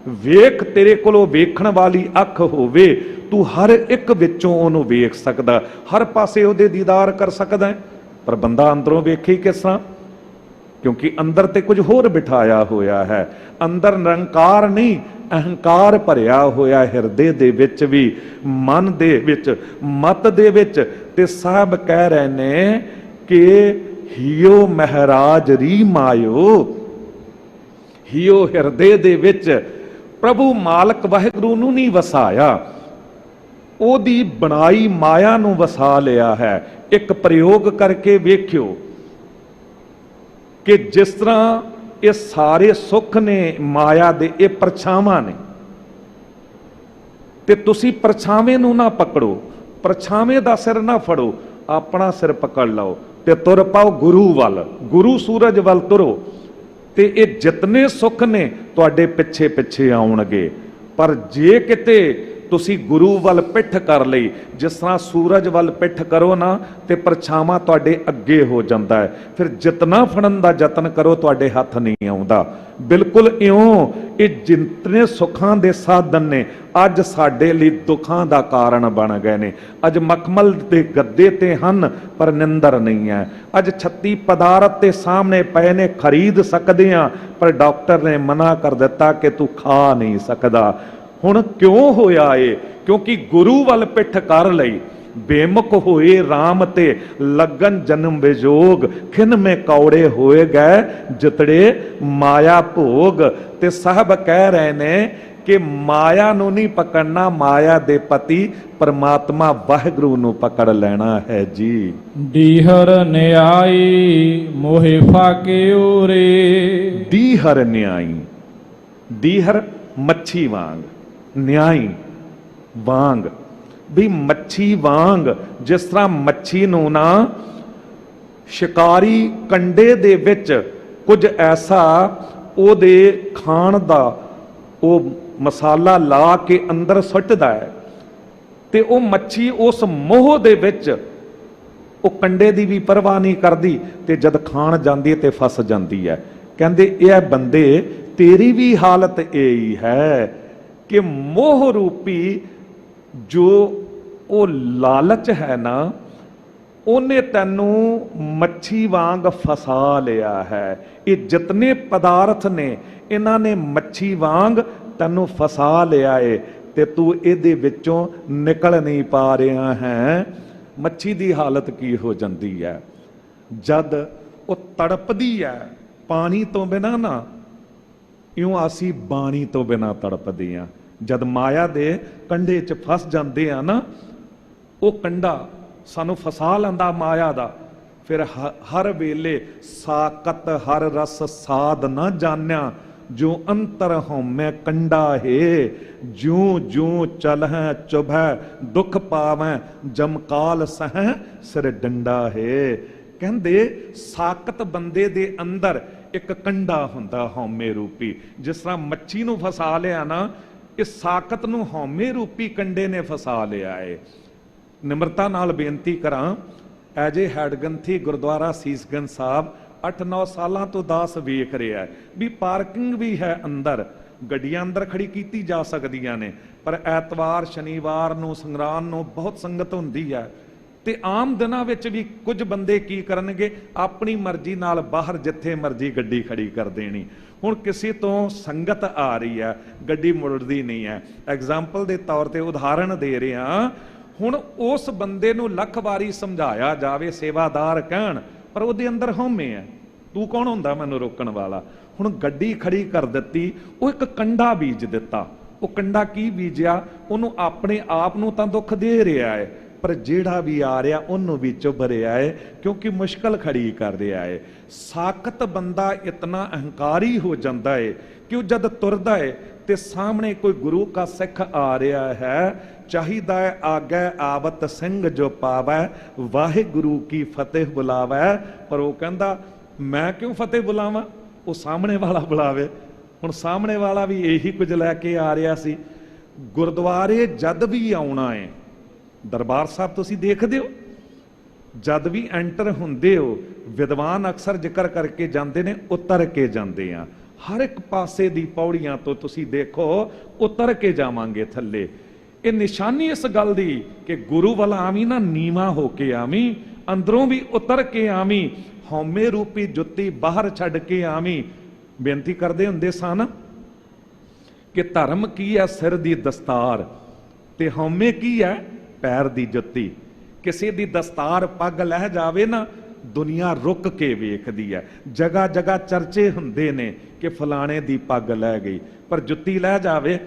ਵੇਖ, ਤੇਰੇ ਕੋਲੋਂ ਵੇਖਣ ਵਾਲੀ ਅੱਖ ਹੋਵੇ, ਤੂੰ ਹਰ ਇੱਕ ਵਿੱਚੋਂ ਉਹਨੂੰ ਵੇਖ ਸਕਦਾ, ਹਰ ਪਾਸੇ ਉਹਦੇ ਦੀਦਾਰ ਕਰ ਸਕਦਾ ਹੈ। ਪਰ ਬੰਦਾ ਅੰਦਰੋਂ ਵੇਖੇ ਕਿਸ ਤਰ੍ਹਾਂ? ਕਿਉਂਕਿ ਅੰਦਰ ਤੇ ਕੁਝ ਹੋਰ ਬਿਠਾਇਆ ਹੋਇਆ ਹੈ। ਅੰਦਰ ਨਿਰੰਕਾਰ ਨਹੀਂ, ਅਹੰਕਾਰ ਭਰਿਆ ਹੋਇਆ ਹਿਰਦੇ ਦੇ ਵਿੱਚ ਵੀ, ਮਨ ਦੇ ਵਿੱਚ, ਮਤ ਦੇ ਵਿੱਚ। ਤੇ ਸਾਹਿਬ ਕਹਿ ਰਹੇ ਨੇ ਕਿ ਹਿਓ ਮਹਾਰਾਜ ਰੀ ਮਾਇਓ, ਹਿਓ ਹਿਰਦੇ ਦੇ ਵਿੱਚ ਪ੍ਰਭੂ ਮਾਲਕ ਵਾਹਿਗੁਰੂ ਨੂੰ ਨਹੀਂ ਵਸਾਇਆ, ਉਹਦੀ ਬਣਾਈ ਮਾਇਆ ਨੂੰ ਵਸਾ ਲਿਆ ਹੈ। ਇੱਕ ਪ੍ਰਯੋਗ ਕਰਕੇ ਵੇਖਿਓ ਕਿ ਜਿਸ ਤਰ੍ਹਾਂ ਇਹ ਸਾਰੇ ਸੁੱਖ ਨੇ ਮਾਇਆ ਦੇ, ਇਹ ਪਰਛਾਵਾਂ ਨੇ, ਤੇ ਤੁਸੀਂ ਪਰਛਾਵੇਂ ਨੂੰ ਨਾ ਪਕੜੋ, ਪਰਛਾਵੇਂ ਦਾ ਸਿਰ ਨਾ ਫੜੋ, ਆਪਣਾ ਸਿਰ ਪਕੜ ਲਓ ਤੇ ਤੁਰ ਪਾਓ ਗੁਰੂ ਵੱਲ, ਗੁਰੂ ਸੂਰਜ ਵੱਲ ਤੁਰੋ। ਤੇ ਇਹ ਜਿਤਨੇ ਸੁੱਖ ਨੇ ਤੁਹਾਡੇ ਪਿੱਛੇ ਪਿੱਛੇ ਆਉਣਗੇ। ਪਰ ਜੇ ਕਿਤੇ ਤੁਸੀਂ ਗੁਰੂ ਵੱਲ ਪਿੱਠ ਕਰ ਲਈ, ਜਿਸ ਤਰ੍ਹਾਂ ਸੂਰਜ ਵੱਲ ਪਿੱਠ ਕਰੋ ਨਾ, ਤੇ ਪਰਛਾਵਾਂ ਤੁਹਾਡੇ ਅੱਗੇ ਹੋ ਜਾਂਦਾ ਹੈ। ਫਿਰ ਜਿਤਨਾ ਫੜਨ ਦਾ ਯਤਨ ਕਰੋ ਤੁਹਾਡੇ ਹੱਥ ਨਹੀਂ ਆਉਂਦਾ। ਬਿਲਕੁਲ ਇਉਂ ਇਹ ਜਿਤਨੇ ਸੁੱਖਾਂ ਦੇ ਸਾਧਨ ਨੇ ਅੱਜ ਸਾਡੇ ਲਈ ਦੁੱਖਾਂ ਦਾ ਕਾਰਨ ਬਣ ਗਏ ਨੇ। ਅੱਜ ਮਖਮਲ ਦੇ ਗੱਦੇ ਤੇ ਹਨ ਪਰ ਨਿੰਦਰ ਨਹੀਂ ਹੈ। ਅੱਜ 36 ਪਦਾਰਥ ਤੇ ਸਾਹਮਣੇ ਪਏ ਨੇ, ਖਰੀਦ ਸਕਦੇ ਆ, ਪਰ ਡਾਕਟਰ ਨੇ ਮਨਾ ਕਰ ਦਿੱਤਾ ਕਿ ਤੂੰ ਖਾ ਨਹੀਂ ਸਕਦਾ। ਹੁਣ ਕਿਉਂ ਹੋਇਆ ਏ? ਕਿਉਂਕਿ ਗੁਰੂ ਵੱਲ ਪਿੱਠ ਕਰ ਲਈ। ਬੇਮੁਖ ਹੋਏ RAM ਤੇ ਲੱਗਨ ਜਨਮ ਵਿਜੋਗ, ਖਿਨ ਮੇ ਕੌੜੇ ਹੋਏ ਗਏ ਜਿਤੜੇ ਮਾਇਆ ਭੋਗ। ਤੇ ਸਾਹਿਬ ਕਹਿ ਰਹੇ ਨੇ ਕਿ ਮਾਇਆ ਨੂੰ ਨਹੀਂ ਪਕੜਨਾ, ਮਾਇਆ ਦੇ ਪਤੀ ਪਰਮਾਤਮਾ ਵਾਹਿਗੁਰੂ ਨੂੰ ਪਕੜ ਲੈਣਾ ਹੈ ਜੀ। ਡੀਹਰ ਨਿਆਈ ਮੋਹਿ ਫਾਕਿਓ ਰੇ। ਡੀਹਰ ਨਿਆਈ, ਡੀਹਰ ਮੱਛੀ ਵਾਂਗ, ਨਿਆਈ ਵਾਂਗ, ਵੀ ਮੱਛੀ ਵਾਂਗ। ਜਿਸ ਤਰ੍ਹਾਂ ਮੱਛੀ ਨੂੰ ਨਾ ਸ਼ਿਕਾਰੀ ਕੰਡੇ ਦੇ ਵਿੱਚ ਕੁਝ ਐਸਾ ਉਹਦੇ ਖਾਣ ਦਾ ਉਹ ਮਸਾਲਾ ਲਾ ਕੇ ਅੰਦਰ ਸੁੱਟਦਾ ਹੈ, ਤੇ ਉਹ ਮੱਛੀ ਉਸ ਮੋਹ ਦੇ ਵਿੱਚ ਉਹ ਕੰਡੇ ਦੀ ਵੀ ਪਰਵਾਹ ਨਹੀਂ ਕਰਦੀ, ਤੇ ਜਦ ਖਾਣ ਜਾਂਦੀ ਹੈ ਤੇ ਫਸ ਜਾਂਦੀ ਹੈ। ਕਹਿੰਦੇ ਇਹ ਬੰਦੇ ਤੇਰੀ ਵੀ ਹਾਲਤ ਇਹ ਹੀ ਹੈ ਕਿ ਮੋਹ ਰੂਪੀ ਜੋ ਉਹ ਲਾਲਚ ਹੈ ਨਾ, ਉਹਨੇ ਤੈਨੂੰ ਮੱਛੀ ਵਾਂਗ ਫਸਾ ਲਿਆ ਹੈ। ਇਹ ਜਿਤਨੇ ਪਦਾਰਥ ਨੇ ਇਹਨਾਂ ਨੇ ਮੱਛੀ ਵਾਂਗ ਤੈਨੂੰ ਫਸਾ ਲਿਆ ਏ, ਤੇ ਤੂੰ ਇਹਦੇ ਵਿੱਚੋਂ ਨਿਕਲ ਨਹੀਂ ਪਾ ਰਿਹਾ ਹੈ। ਮੱਛੀ ਦੀ ਹਾਲਤ ਕੀ ਹੋ ਜਾਂਦੀ ਹੈ ਜਦ ਉਹ ਤੜਪਦੀ ਹੈ ਪਾਣੀ ਤੋਂ ਬਿਨਾਂ ਨਾ, ਇਉਂ ਅਸੀਂ ਬਾਣੀ ਤੋਂ ਬਿਨਾਂ ਤੜਪਦੇ ਹਾਂ। ਜਦ ਮਾਇਆ ਦੇ ਕੰਢੇ 'ਚ ਫਸ ਜਾਂਦੇ ਆ ਨਾ, ਉਹ ਕੰਢਾ ਸਾਨੂੰ ਫਸਾ ਲੈਂਦਾ ਮਾਇਆ ਦਾ, ਫਿਰ ਹਰ ਵੇਲੇ ਸਾਕਤ ਹਰ ਰਸ ਸਾਧ ਨਾ ਜਾਣਿਆ, ਜੋ ਅੰਤਰ ਹਉਮੈ ਕੰਡਾ ਹੈ, ਜਿਉ ਜਿਉ ਚਲਹਿ ਚੁਭੈ ਦੁਖ ਪਾਵੈ, ਜਮਕਾਲ ਸਹਿ ਸਿਰ ਡੰਡਾ ਹੈ। ਕਹਿੰਦੇ ਸਾਕਤ ਬੰਦੇ ਦੇ ਅੰਦਰ ਇੱਕ ਕੰਡਾ ਹੁੰਦਾ ਹਉਮੈ ਰੂਪੀ। ਜਿਸ ਤਰ੍ਹਾਂ ਮੱਛੀ ਨੂੰ ਫਸਾ ਲਿਆ ਨਾ, ਇਹ ਸਾਕਤ ਨੂੰ ਹਉਮੈ ਰੂਪੀ ਕੰਡੇ ਨੇ ਫਸਾ ਲਿਆ ਏ। ਨਿਮਰਤਾ ਨਾਲ ਬੇਨਤੀ ਕਰਾਂ, ਐਜ ਏ ਹੈਡਗੰਥੀ ਗੁਰਦੁਆਰਾ ਸੀਸਗੰਜ ਸਾਹਿਬ 8-9 ਸਾਲਾਂ ਤੋਂ ਦਾਸ ਵੇਖ ਰਿਹਾ ਵੀ ਪਾਰਕਿੰਗ ਵੀ ਹੈ ਅੰਦਰ, ਗੱਡੀਆਂ ਅੰਦਰ ਖੜੀ ਕੀਤੀ ਜਾ ਸਕਦੀਆਂ ਨੇ, ਪਰ ਐਤਵਾਰ ਸ਼ਨੀਵਾਰ ਨੂੰ ਸੰਗਰਾਂਦ ਨੂੰ ਬਹੁਤ ਸੰਗਤ ਹੁੰਦੀ ਹੈ, ਤੇ ਆਮ ਦਿਨਾਂ ਵਿੱਚ ਵੀ ਕੁਝ ਬੰਦੇ ਕੀ ਕਰਨਗੇ, ਆਪਣੀ ਮਰਜ਼ੀ ਨਾਲ ਬਾਹਰ ਜਿੱਥੇ ਮਰਜ਼ੀ ਗੱਡੀ ਖੜੀ ਕਰ ਦੇਣੀ। ਹੁਣ ਕਿਸੇ ਤੋਂ ਸੰਗਤ ਆ ਰਹੀ ਹੈ, ਗੱਡੀ ਮੁੜਦੀ ਨਹੀਂ ਹੈ। ਐਗਜ਼ਾਮਪਲ ਦੇ ਤੌਰ ਤੇ ਉਦਾਹਰਣ ਦੇ ਰਿਹਾ, ਹੁਣ ਉਸ ਬੰਦੇ ਨੂੰ ਲੱਖ ਵਾਰੀ ਸਮਝਾਇਆ ਜਾਵੇ, ਸੇਵਾਦਾਰ ਕਹਿਣ, ਪਰ ਉਹਦੇ ਅੰਦਰ ਹਉਮੈ ਹੈ, ਤੂੰ ਕੌਣ ਹੁੰਦਾ ਮੈਨੂੰ ਰੋਕਣ ਵਾਲਾ। ਹੁਣ ਗੱਡੀ ਖੜੀ ਕਰ ਦਿੱਤੀ, ਉਹ ਇੱਕ ਕੰਡਾ ਬੀਜ ਦਿੱਤਾ। ਉਹ ਕੰਡਾ ਕੀ ਬੀਜਿਆ, ਉਹਨੂੰ ਆਪਣੇ ਆਪ ਨੂੰ ਤਾਂ ਦੁੱਖ ਦੇ ਰਿਹਾ ਹੈ, ਪਰ ਜਿਹੜਾ ਵੀ ਆ ਰਿਹਾ ਉਹਨੂੰ ਵੀ ਚੁੱਭ ਰਿਹਾ ਹੈ, ਕਿਉਂਕਿ ਮੁਸ਼ਕਲ ਖੜੀ ਕਰ ਰਿਹਾ ਹੈ। ਸਾਕਤ ਬੰਦਾ ਇਤਨਾ ਅਹੰਕਾਰੀ ਹੋ ਜਾਂਦਾ ਹੈ ਕਿ ਉਹ ਜਦ ਤੁਰਦਾ ਹੈ ਤੇ ਸਾਹਮਣੇ ਕੋਈ ਗੁਰੂ ਕਾ ਸਿੱਖ ਆ ਰਿਹਾ ਹੈ, ਚਾਹੀਦਾ ਹੈ ਆਗੇ ਆਵਤ ਸਿੰਘ ਜੋ ਪਾਵੈ, ਵਾਹਿਗੁਰੂ ਕੀ ਫਤਿਹ ਬੁਲਾਵੈ, ਪਰ ਉਹ ਕਹਿੰਦਾ ਮੈਂ ਕਿਉਂ ਫਤਿਹ ਬੁਲਾਵਾਂ, ਉਹ ਸਾਹਮਣੇ ਵਾਲਾ ਬੁਲਾਵੇ। ਹੁਣ ਸਾਹਮਣੇ ਵਾਲਾ ਵੀ ਇਹੀ ਕੁਝ ਲੈ ਕੇ ਆ ਰਿਹਾ ਸੀ। ਗੁਰਦੁਆਰੇ ਜਦ ਵੀ ਆਉਣਾ ਹੈ, ਦਰਬਾਰ ਸਾਹਿਬ ਤੁਸੀਂ ਦੇਖਦੇ ਹੋ, ਜਦ ਵੀ ਐਂਟਰ ਹੁੰਦੇ ਹੋ, ਵਿਦਵਾਨ ਅਕਸਰ ਜ਼ਿਕਰ ਕਰਕੇ ਜਾਂਦੇ ਨੇ, ਉਤਰ ਕੇ ਜਾਂਦੇ ਆ। ਹਰ ਇੱਕ ਪਾਸੇ ਦੀ ਪੌੜੀਆਂ ਤੋਂ ਤੁਸੀਂ ਦੇਖੋ ਉਤਰ ਕੇ ਜਾਵਾਂਗੇ ਥੱਲੇ। ਇਹ ਨਿਸ਼ਾਨੀ ਇਸ ਗੱਲ ਦੀ ਕਿ ਗੁਰੂ ਵਾਲਾ ਆਵੀਂ ਨਾ, ਨੀਵਾਂ ਹੋ ਕੇ ਆਵੀਂ, ਅੰਦਰੋਂ ਵੀ ਉਤਰ ਕੇ ਆਵੀਂ, ਹਉਮੈ ਰੂਪੀ ਜੁੱਤੀ ਬਾਹਰ ਛੱਡ ਕੇ ਆਵੀਂ। ਬੇਨਤੀ ਕਰਦੇ ਹੁੰਦੇ ਸਨ ਕਿ ਧਰਮ ਕੀ ਹੈ, ਸਿਰ ਦੀ ਦਸਤਾਰ, ਤੇ ਹਉਮੈ ਕੀ ਹੈ, ਪੈਰ ਦੀ ਜੁੱਤੀ। ਕਿਸੇ ਦੀ ਦਸਤਾਰ ਪੱਗ ਲਹਿ ਜਾਵੇ ਨਾ, ਦੁਨੀਆ ਰੁਕ ਕੇ ਵੇਖਦੀ ਹੈ। ਜਗ੍ਹਾ ਜਗ੍ਹਾ ਚਰਚੇ ਹੁੰਦੇ ਨੇ ਕਿ ਫਲਾਣੇ ਦੀ ਪੱਗ ਲੈ ਗਈ, ਪਰ ਜੁੱਤੀ ਲੈ ਜਾਵੇ,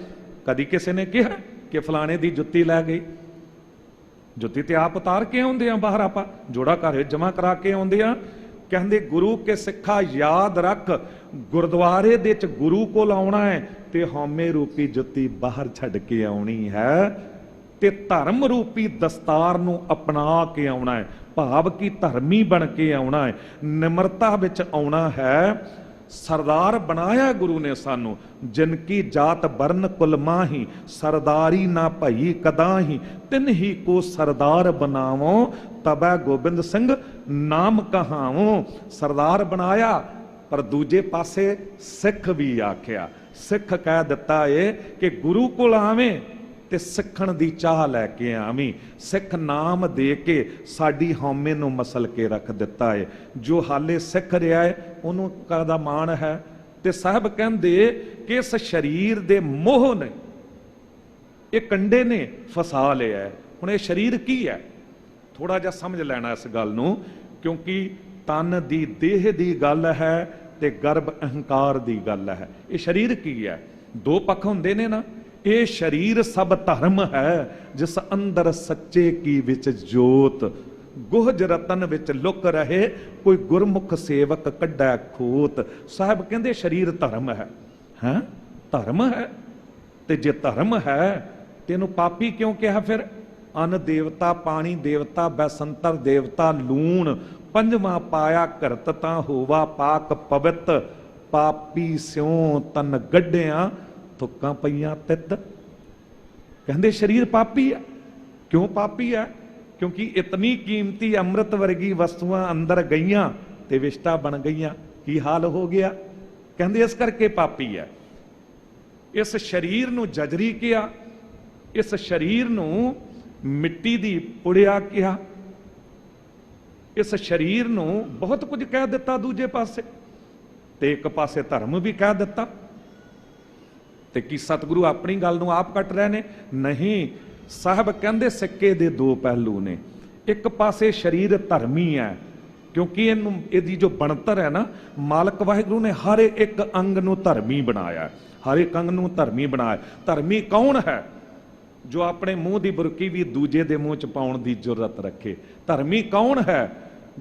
ਕਦੀ ਕਿਸੇ ਨੇ ਕਿਹਾ ਕਿ ਫਲਾਣੇ ਦੀ ਜੁੱਤੀ ਲੈ ਗਈ? ਜੁੱਤੀ ਤੇ ਆਪ ਉਤਾਰ ਕੇ ਆਉਂਦੇ ਆ ਬਾਹਰ, ਆਪਾਂ ਜੋੜਾ ਘਰ ਵਿੱਚ ਜਮਾ ਕਰਾ ਕੇ ਆਉਂਦੇ ਆ। ਕਹਿੰਦੇ ਗੁਰੂ ਕੇ ਸਿੱਖਾ ਯਾਦ ਰੱਖ, ਗੁਰਦੁਆਰੇ ਦੇ ਵਿੱਚ ਗੁਰੂ ਕੋਲ ਆਉਣਾ ਹੈ ਤੇ ਹਉਮੈ ਰੂਪੀ ਜੁੱਤੀ ਬਾਹਰ ਛੱਡ ਕੇ ਆਉਣੀ ਹੈ, ਤੇ ਧਰਮ ਰੂਪੀ ਦਸਤਾਰ ਨੂੰ ਅਪਣਾ ਕੇ ਆਉਣਾ ਹੈ, ਭਾਵ ਕਿ ਧਰਮੀ ਬਣ ਕੇ ਆਉਣਾ ਹੈ, ਨਿਮਰਤਾ ਵਿੱਚ ਆਉਣਾ ਹੈ। ਸਰਦਾਰ ਬਣਾਇਆ ਗੁਰੂ ਨੇ ਸਾਨੂੰ, ਜਿਨ ਕੀ ਜਾਤ ਬਰਨ ਕੁਲ ਮਾਹੀ, ਸਰਦਾਰੀ ਨਾ ਭਈ ਕਦਾਹੀ, ਤਿਨ ਹੀ ਕੋ ਸਰਦਾਰ ਬਣਾਵੋ, ਤਬੈ ਗੋਬਿੰਦ ਸਿੰਘ ਨਾਮ ਕਹਾਵੋ। ਸਰਦਾਰ ਬਣਾਇਆ, ਪਰ ਦੂਜੇ ਪਾਸੇ ਸਿੱਖ ਵੀ ਆਖਿਆ। ਸਿੱਖ ਕਹਿ ਦਿੱਤਾ ਏ ਕਿ ਗੁਰੂ ਕੋਲ ਆਵੇਂ ਤੇ ਸਿੱਖਣ ਦੀ ਚਾਹ ਲੈ ਕੇ ਆਵੀਂ। ਸਿੱਖ ਨਾਮ ਦੇ ਕੇ ਸਾਡੀ ਹਉਮੈ ਨੂੰ ਮਸਲ ਕੇ ਰੱਖ ਦਿੱਤਾ ਏ। ਜੋ ਹਾਲੇ ਸਿੱਖ ਰਿਹਾ ਹੈ ਉਹਨੂੰ ਕਾਹਦਾ ਮਾਣ ਹੈ। ਤੇ ਸਾਹਿਬ ਕਹਿੰਦੇ ਕਿ ਇਸ ਸਰੀਰ ਦੇ ਮੋਹ ਨੇ, ਇਹ ਕੰਡੇ ਨੇ ਫਸਾ ਲਿਆ ਹੈ। ਹੁਣ ਇਹ ਸਰੀਰ ਕੀ ਹੈ, ਥੋੜਾ ਜਿਹਾ ਸਮਝ ਲੈਣਾ ਇਸ ਗੱਲ ਨੂੰ, ਕਿਉਂਕਿ ਤਨ ਦੀ ਦੇਹ ਦੀ ਗੱਲ ਹੈ ਤੇ ਗਰਭ ਅਹੰਕਾਰ ਦੀ ਗੱਲ ਹੈ। ਇਹ ਸਰੀਰ ਕੀ ਹੈ, ਦੋ ਪੱਖ ਹੁੰਦੇ ਨੇ ਨਾ। ਇਹ ਸਰੀਰ ਸਭ ਧਰਮ ਹੈ, ਜਿਸ ਅੰਦਰ ਸੱਚੇ ਕੀ ਵਿੱਚ ਜੋਤ, ਗੁਹਜ ਰਤਨ ਵਿੱਚ ਲੁਕ ਰਹੇ, ਕੋਈ ਗੁਰਮੁਖ ਸੇਵਕ ਕੱਢੈ ਖੋਤ। ਸਾਹਿਬ ਕਹਿੰਦੇ ਸਰੀਰ ਧਰਮ ਹੈ। ਹੈਂ, ਧਰਮ ਹੈ, ਤੇ ਜੇ ਧਰਮ ਹੈ ਤੈਨੂੰ ਪਾਪੀ ਕਿਉਂ ਕਿਹਾ ਫਿਰ? ਅਨ ਦੇਵਤਾ, ਪਾਣੀ ਦੇਵਤਾ, ਬੈਸੰਤਰ ਦੇਵਤਾ, ਲੂਣ ਪੰਜਵਾਂ ਪਾਇਆ ਘਰਤ ਤਾਂ ਹੋਵਾ ਪਾਕ ਪਵਿੱਤ, पापी स्यों तन गड्ढियां थुक्कां पईयां तित। कहंदे शरीर पापी है। क्यों पापी है? क्योंकि इतनी कीमती अमृत वर्गी वस्तुआं अंदर गईयां ते विष्टा बन गईयां। की हाल हो गया? कहंदे इस करके पापी है। इस शरीर नूं जजरी किया, इस शरीर नूं मिट्टी दी पुड़िया किया, इस शरीर नूं बहुत कुछ कह दिता दूजे पासे, ते एक पासे धर्म भी कह दिता। ते की सतगुरु अपनी गल नूं आप कट रहे ने? नहीं, साहब कहंदे सिक्के दे दो पहलू ने। एक पासे शरीर धर्मी है, क्योंकि इहदी जो बनतर है ना, मालक वाहिगुरु ने हर एक अंग नूं धर्मी बनाया, हर एक अंग नूं धर्मी बनाया। धर्मी कौन है? जो अपने मुंह की बुरकी भी दूजे दे मुंह च पाउण दी जुरत रखे। धर्मी कौन है?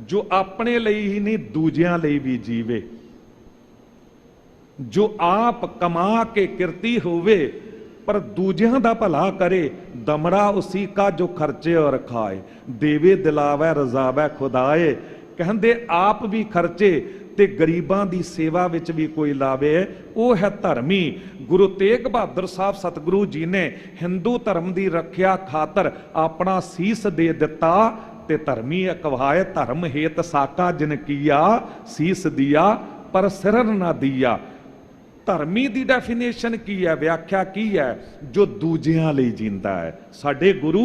जो अपने लिए ही नहीं दूजियां लिए भी जीवे, जो आप कमा के किरती होवे पर दूजियां दा भला करे। दमड़ा उसी का जो खर्चे और खाए, देवे दिलावे रजावे खुदाए। कहंदे आप भी खर्चे ते गरीबां दी सेवा विच भी कोई लावे, वो है धर्मी। गुरु तेग बहादुर साहब सतगुरु जी ने हिंदू धर्म की रखिया खातर अपना सीस दे दिता। ते धर्मी अकवाए धर्म हेत साका जिन किया, सीस दिया पर सिर ना दिया। धर्मी की डेफिनेशन की है, व्याख्या की है? जो दूजियां लई जींदा है। साडे गुरु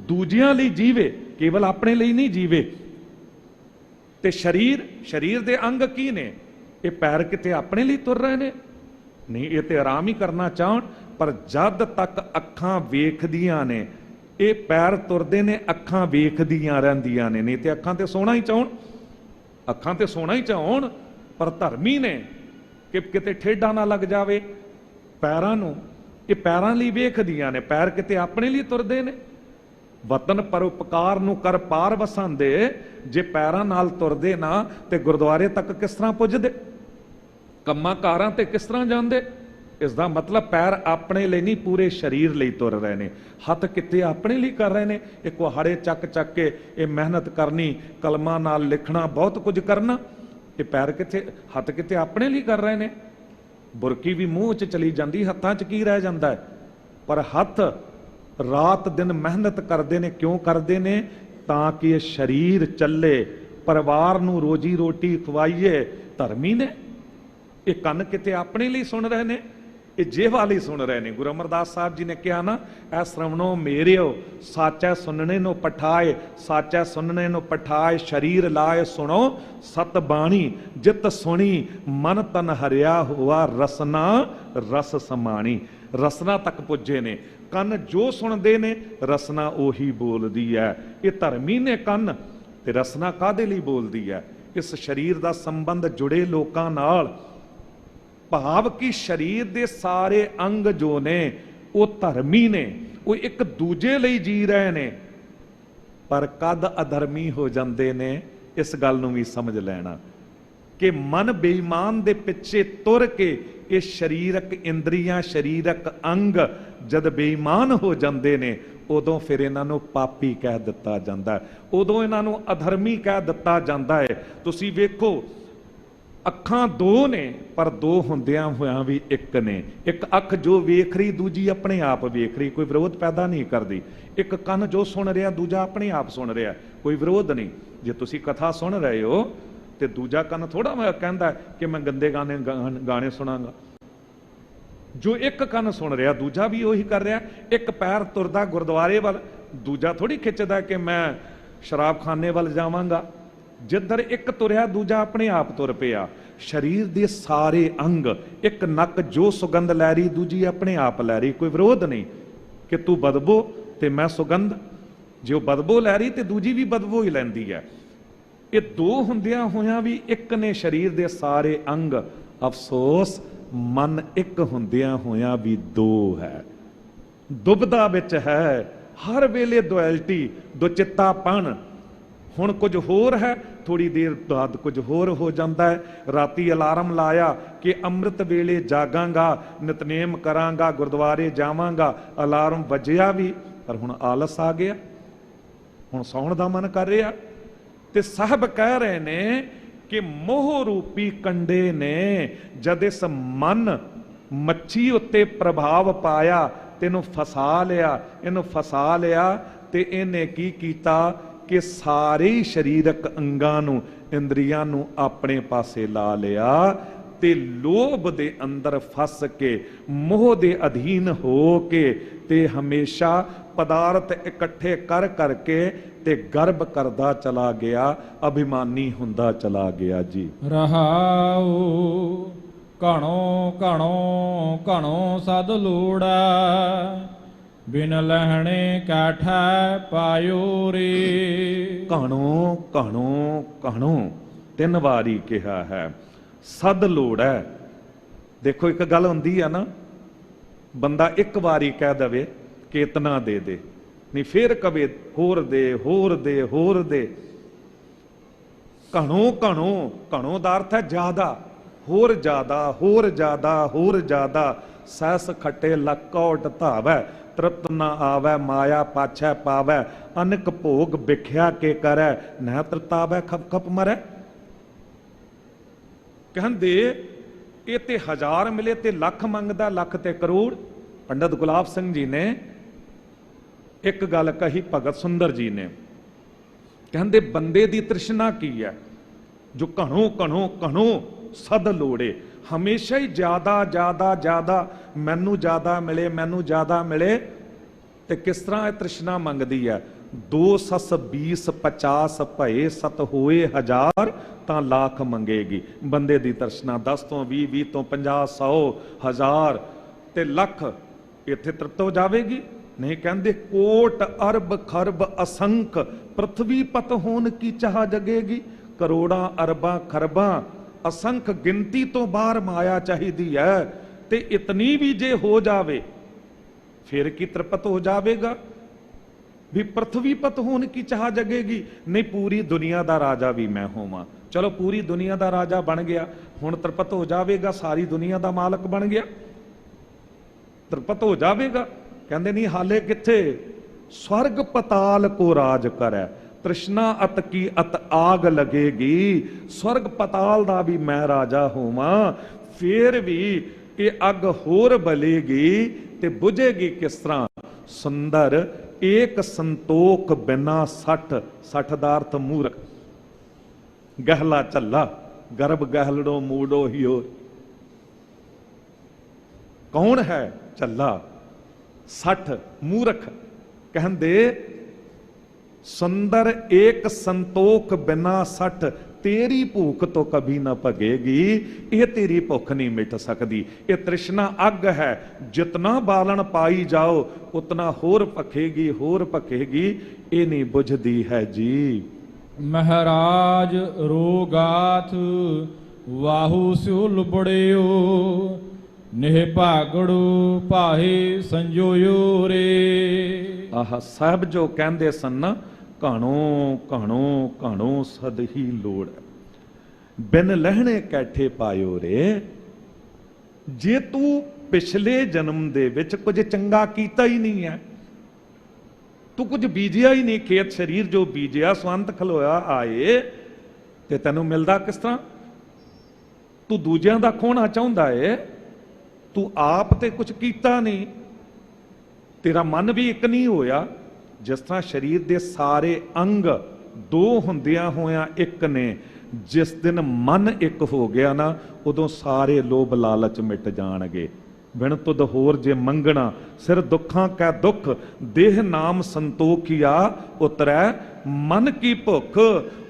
दूजियां लई जीवे, केवल अपने लिए नहीं जीवे। ते शरीर, शरीर दे अंग की ने? ये पैर किते अपने लिए तुर रहे ने? नहीं, ये ते आराम ही करना चाहन, पर जद तक अखां वेखदियां ने, ये पैर तुरदे ने, अखां वेखदियां रहिंदियां ने। नहीं ते अखां ते सोना ही चाहन, अखां ते सोना ही चाहन, पर धर्मी ने कि किते ठेडा ना लग जावे पैरां नूं, ये पैरां लई वेखदियां ने। पैर किते अपने लिए तुरदे ने। वतन परोपकार नूं कर पार वसांदे, जे पैरां नाल तुरदे ना ते गुरुद्वारे तक किस तरह पुजदे, कम्मां कारां ते किस तरह जांदे? इसका मतलब पैर अपने लिए नहीं, पूरे शरीर लिए तुर रहे ने। हथ किते अपने लिए कर रहे ने, एक कुहाड़े चक चक के ये मेहनत करनी, कलमां नाल लिखना, बहुत कुछ करना। ये पैर किते, हथ किते अपने लिए कर रहे ने। बुरकी भी मूँह च चली जाती, हत्थां च की रह जाता है? पर हथ रात दिन मेहनत करते ने। क्यों करते ने? ताकि ये शरीर चले, परिवार नूं रोजी रोटी खवाइए। धर्मी ने। ये कन किते अपने लिए सुन रहे ने, ये जेवा लिए सुन रहे ने। गुरु अमरदास साहब जी ने कहा ना, ऐ श्रवणो मेरेओ साचा सुनने नो पठाए, साचा सुनने नो पठाए। शरीर लाए सुनो सत बाणी, जित सुनी मन तन हरिया हुआ, रसना रस समाणी। रसना तक पुजे ने। कन जो सुनते ने, रसना ओही बोलती है। ये धर्मी ने कन, ते रसना कादे लई बोलती है? इस शरीर का संबंध जुड़े लोकां नाल, भाव कि शरीर दे सारे अंग जो ने वो धर्मी ने, वो एक दूजे लिए जी रहे ने। पर कद अधर्मी हो जाते ने, इस गल नूं भी समझ लेना कि मन बेईमान दे पिछे तुर के ये शरीरक इंद्रियां, शरीरक अंग जद बेईमान हो जाते ने, उदों फिर इन्हां नूं पापी कह दिता जाता है, उदों इन्हां नूं अधर्मी कह दिता जाता है। तुसीं वेखो, अखां दो ने पर दो हुंदियां होइयां भी एक ने। एक अख जो वेख रही, दूजी अपने आप वेख रही, कोई विरोध पैदा नहीं करती। एक कन जो सुन रहा, दूजा अपने आप सुन रहा, कोई विरोध नहीं। जे तुसीं कथा सुन रहे हो तो दूजा कन थोड़ा मैं कहता है कि मैं गंदे गाने सुनांगा। जो एक कन सुन रहा, दूजा भी उही कर रहा। एक पैर तुरदा गुरुद्वारे वाल, दूजा थोड़ी खिंचदा कि मैं शराबखाने वाल जावांगा। जिधर एक तुरया, दूजा अपने आप तुर पिया। शरीर के सारे अंग, एक नक जो सुगंध लै रही, दूजी अपने आप लै रही, कोई विरोध नहीं कि तू बदबो ते मैं सुगंध। जो बदबो लै रही तो दूजी भी बदबो ही लैंदी है। ये दो हुंदियां होइयां भी एक ने शरीर के सारे अंग। अफसोस मन एक हुंदियां होइयां भी दो है, दुबदा विच है। हर वेले दुआलिटी, दुचित्तापन। हुण कुछ होर है, थोड़ी देर बाद कुछ होर हो जाता है। राती अलार्म लाया कि अमृत वेले जागांगा, नितनेम करांगा, गुरुद्वारे जावांगा। अलार्म वजिया भी, पर हुण आलस आ गया, हुण सौण दा मन कर रहा। ते साहब कह रहे ने ਕਿ ਮੋਹ ਰੂਪੀ ਕੰਡੇ ਨੇ ਜਦ ਇਸ ਮਨ ਮੱਛੀ ਉੱਤੇ ਪ੍ਰਭਾਵ ਪਾਇਆ, ਤੈਨੂੰ ਫਸਾ ਲਿਆ, ਇਹਨੂੰ ਫਸਾ ਲਿਆ, ਤੇ ਇਹਨੇ ਕੀ ਕੀਤਾ ਕਿ ਸਾਰੇ ਹੀ ਸਰੀਰਕ ਅੰਗਾਂ ਨੂੰ, ਇੰਦਰੀਆਂ ਨੂੰ ਆਪਣੇ ਪਾਸੇ ਲਾ ਲਿਆ, ਤੇ ਲੋਭ ਦੇ ਅੰਦਰ ਫਸ ਕੇ, ਮੋਹ ਦੇ ਅਧੀਨ ਹੋ ਕੇ, ਤੇ ਹਮੇਸ਼ਾ ਪਦਾਰਥ ਇਕੱਠੇ ਕਰ ਕਰਕੇ ਤੇ ਗਰਭ ਕਰਦਾ ਚਲਾ ਗਿਆ, ਅਭਿਮਾਨੀ ਹੁੰਦਾ ਚਲਾ ਗਿਆ ਜੀ। ਰਹਾਉ ਘਣੋ ਘਣੋ ਘਣੋ ਸਦ ਲੋੜਾ, ਬਿਨ ਲਹਿਣੇ ਕਾਠਾ ਪਾਇਓ ਰੇ। ਘਣੋ ਘਣੋ ਘਣੋ 3 ਵਾਰੀ ਕਿਹਾ ਹੈ। ਸਦ ਲੋੜ ਹੈ। ਦੇਖੋ ਇੱਕ ਗੱਲ ਹੁੰਦੀ ਆ ਨਾ, ਬੰਦਾ ਇੱਕ ਵਾਰੀ ਕਹਿ ਦਵੇ ਕਿ ਇਤਨਾ ਦੇ ਦੇ, ਨਹੀਂ ਫੇਰ ਕਵੇ ਹੋਰ ਦੇ ਹੋਰ ਦੇ ਹੋਰ ਦੇ। ਘਣੋ ਘਣੋ, ਘਣੋ ਦਾ ਅਰਥ ਹੈ ਜ਼ਿਆਦਾ, ਹੋਰ ਜ਼ਿਆਦਾ ਹੋਰ ਜ਼ਿਆਦਾ ਹੋਰ ਜ਼ਿਆਦਾ। ਸੈਸ ਖੱਟੇ ਲੱਕੌਟ ਧਾਵੈ, ਤ੍ਰਿਪਤ ਨਾ ਆਵੈ, ਮਾਇਆ ਪਾਛੈ ਪਾਵੈ, ਅਨਕ ਭੋਗ ਵਿਖਿਆ ਕੇ ਕਰੈ, ਨਹਿ ਤ੍ਰਿਤਾਵੈ ਖਪ ਖਪ ਮਰੈ। ਕਹਿੰਦੇ ਇਹ ਤੇ 1000 ਮਿਲੇ ਤੇ ਲੱਖ ਮੰਗਦਾ, ਲੱਖ ਤੇ ਕਰੋੜ। ਪੰਡਤ ਗੁਲਾਬ ਸਿੰਘ ਜੀ ਨੇ ਇੱਕ ਗੱਲ ਕਹੀ, ਭਗਤ ਸੁੰਦਰ ਜੀ ਨੇ, ਕਹਿੰਦੇ ਬੰਦੇ ਦੀ ਤ੍ਰਿਸ਼ਨਾ ਕੀ ਹੈ? ਜੋ ਘਣੋ ਘਣੋ ਘਣੋ ਸਦ ਲੋੜੇ, ਹਮੇਸ਼ਾ ਹੀ ਜ਼ਿਆਦਾ ਜ਼ਿਆਦਾ ਜ਼ਿਆਦਾ, ਮੈਨੂੰ ਜ਼ਿਆਦਾ ਮਿਲੇ ਮੈਨੂੰ ਜ਼ਿਆਦਾ ਮਿਲੇ। ਤੇ ਕਿਸ ਤਰ੍ਹਾਂ ਇਹ ਤ੍ਰਿਸ਼ਨਾ ਮੰਗਦੀ ਹੈ? 2 ਸਸ 20 50 ਭਏ ਸਤ ਹੋਏ 1000 ਤਾਂ ਲੱਖ ਮੰਗੇਗੀ। ਬੰਦੇ ਦੀ ਤ੍ਰਿਸ਼ਨਾ 10 ਤੋਂ 20, 20 ਤੋਂ 50, 100, 1000 ਤੇ ਲੱਖ, ਇੱਥੇ ਤ੍ਰਿਪਤ ਹੋ ਜਾਵੇਗੀ? ਨਹੀਂ, ਕਹਿੰਦੇ ਕੋਟ ਅਰਬ ਖਰਬ ਅਸੰਖ, ਪ੍ਰਥਵੀ ਪਤ ਹੋਣ ਕੀ ਚਾਹ ਜਗੇਗੀ। ਕਰੋੜਾਂ ਅਰਬਾਂ ਖਰਬਾਂ ਅਸੰਖ ਗਿਣਤੀ ਤੋਂ ਬਾਹਰ ਮਾਇਆ ਚਾਹੀਦੀ ਹੈ, ਤੇ ਇਤਨੀ ਵੀ ਜੇ ਹੋ ਜਾਵੇ ਫਿਰ ਕੀ ਤ੍ਰਿਪਤ ਹੋ ਜਾਵੇਗਾ? ਵੀ ਪ੍ਰਥਵੀ ਪਤ ਹੋਣ ਕੀ ਚਾਹ ਜਗੇਗੀ। ਨਹੀਂ, ਪੂਰੀ ਦੁਨੀਆ ਦਾ ਰਾਜਾ ਵੀ ਮੈਂ ਹੋਵਾਂ। ਚਲੋ ਪੂਰੀ ਦੁਨੀਆ ਦਾ ਰਾਜਾ ਬਣ ਗਿਆ, ਹੁਣ ਤ੍ਰਿਪਤ ਹੋ ਜਾਵੇਗਾ, ਸਾਰੀ ਦੁਨੀਆ ਦਾ ਮਾਲਕ ਬਣ ਗਿਆ, ਤ੍ਰਿਪਤ ਹੋ ਜਾਵੇਗਾ। ਕਹਿੰਦੇ ਨਹੀਂ, ਹਾਲੇ ਕਿੱਥੇ। ਸਵਰਗ ਪਤਾਲ ਕੋ ਰਾਜ ਕਰੈ, ਤ੍ਰਿਸ਼ਨਾ ਅਤ ਕੀ ਅਤ ਆਗ ਲੱਗੇਗੀ। ਸਵਰਗ ਪਤਾਲ ਦਾ ਵੀ ਮੈਂ ਰਾਜਾ ਹੋਵਾਂ, ਫੇਰ ਵੀ ਇਹ ਅੱਗ ਹੋਰ ਬਲੇਗੀ, ਤੇ ਬੁਝੇਗੀ ਕਿਸ ਤਰ੍ਹਾਂ? ਸੁੰਦਰ ਏਕ ਸੰਤੋਖ ਬਿਨਾ 60, 60 ਦਾ ਅਰਥ ਮੂਰਖ। ਗਹਿਲਾ ਝੱਲਾ ਗਰਭ ਗਹਿਲੜੋ ਮੂੜੋ ਹਿਓ। ਕੌਣ ਹੈ ਝੱਲਾ? 60 ਮੂਰਖ। ਕਹਿੰਦੇ ਸੁੰਦਰ ਏਕ ਸੰਤੋਖ ਬਿਨਾ 60, तेरी भूख तो कभी ना भगेगी। ये तेरी भुख नहीं मिट सकती। ये तृष्णा अग है, जितना बालन पाई जाओ उतना होर भखेगी होर भखेगी, ये नहीं बुझदी है जी। महराज रोगाथ वाहू स्यो लुबड़ियो, निह भागड़ू पाहे संजोयो रे। आह साहब जो कहते सन ना, घणो घणो घणो सद ही लोड़, बिन लहणे कैठे पायो रे। जे तू पिछले जन्म दे विच कुछ चंगा कीता ही नहीं है, तू कुछ बीजिया ही नहीं, खेत शरीर जो बीजिया सुअंत खलोया आए, ते तैनू मिलदा किस तरह? तू दूजियां दा खोना चाहुंदा है, तू आप ते कुछ कीता नहीं, तेरा मन भी एक नहीं होया। जिस तरह शरीर के सारे अंग दो हुंदियां होया एक ने, जिस दिन मन एक हो गया ना, उदों सारे लोभ लालच मिट जाणगे। बिन तुद होर जे मंगना, सिर दुखां कै दुख, देह नाम संतोखिया उतरै मन की भुख।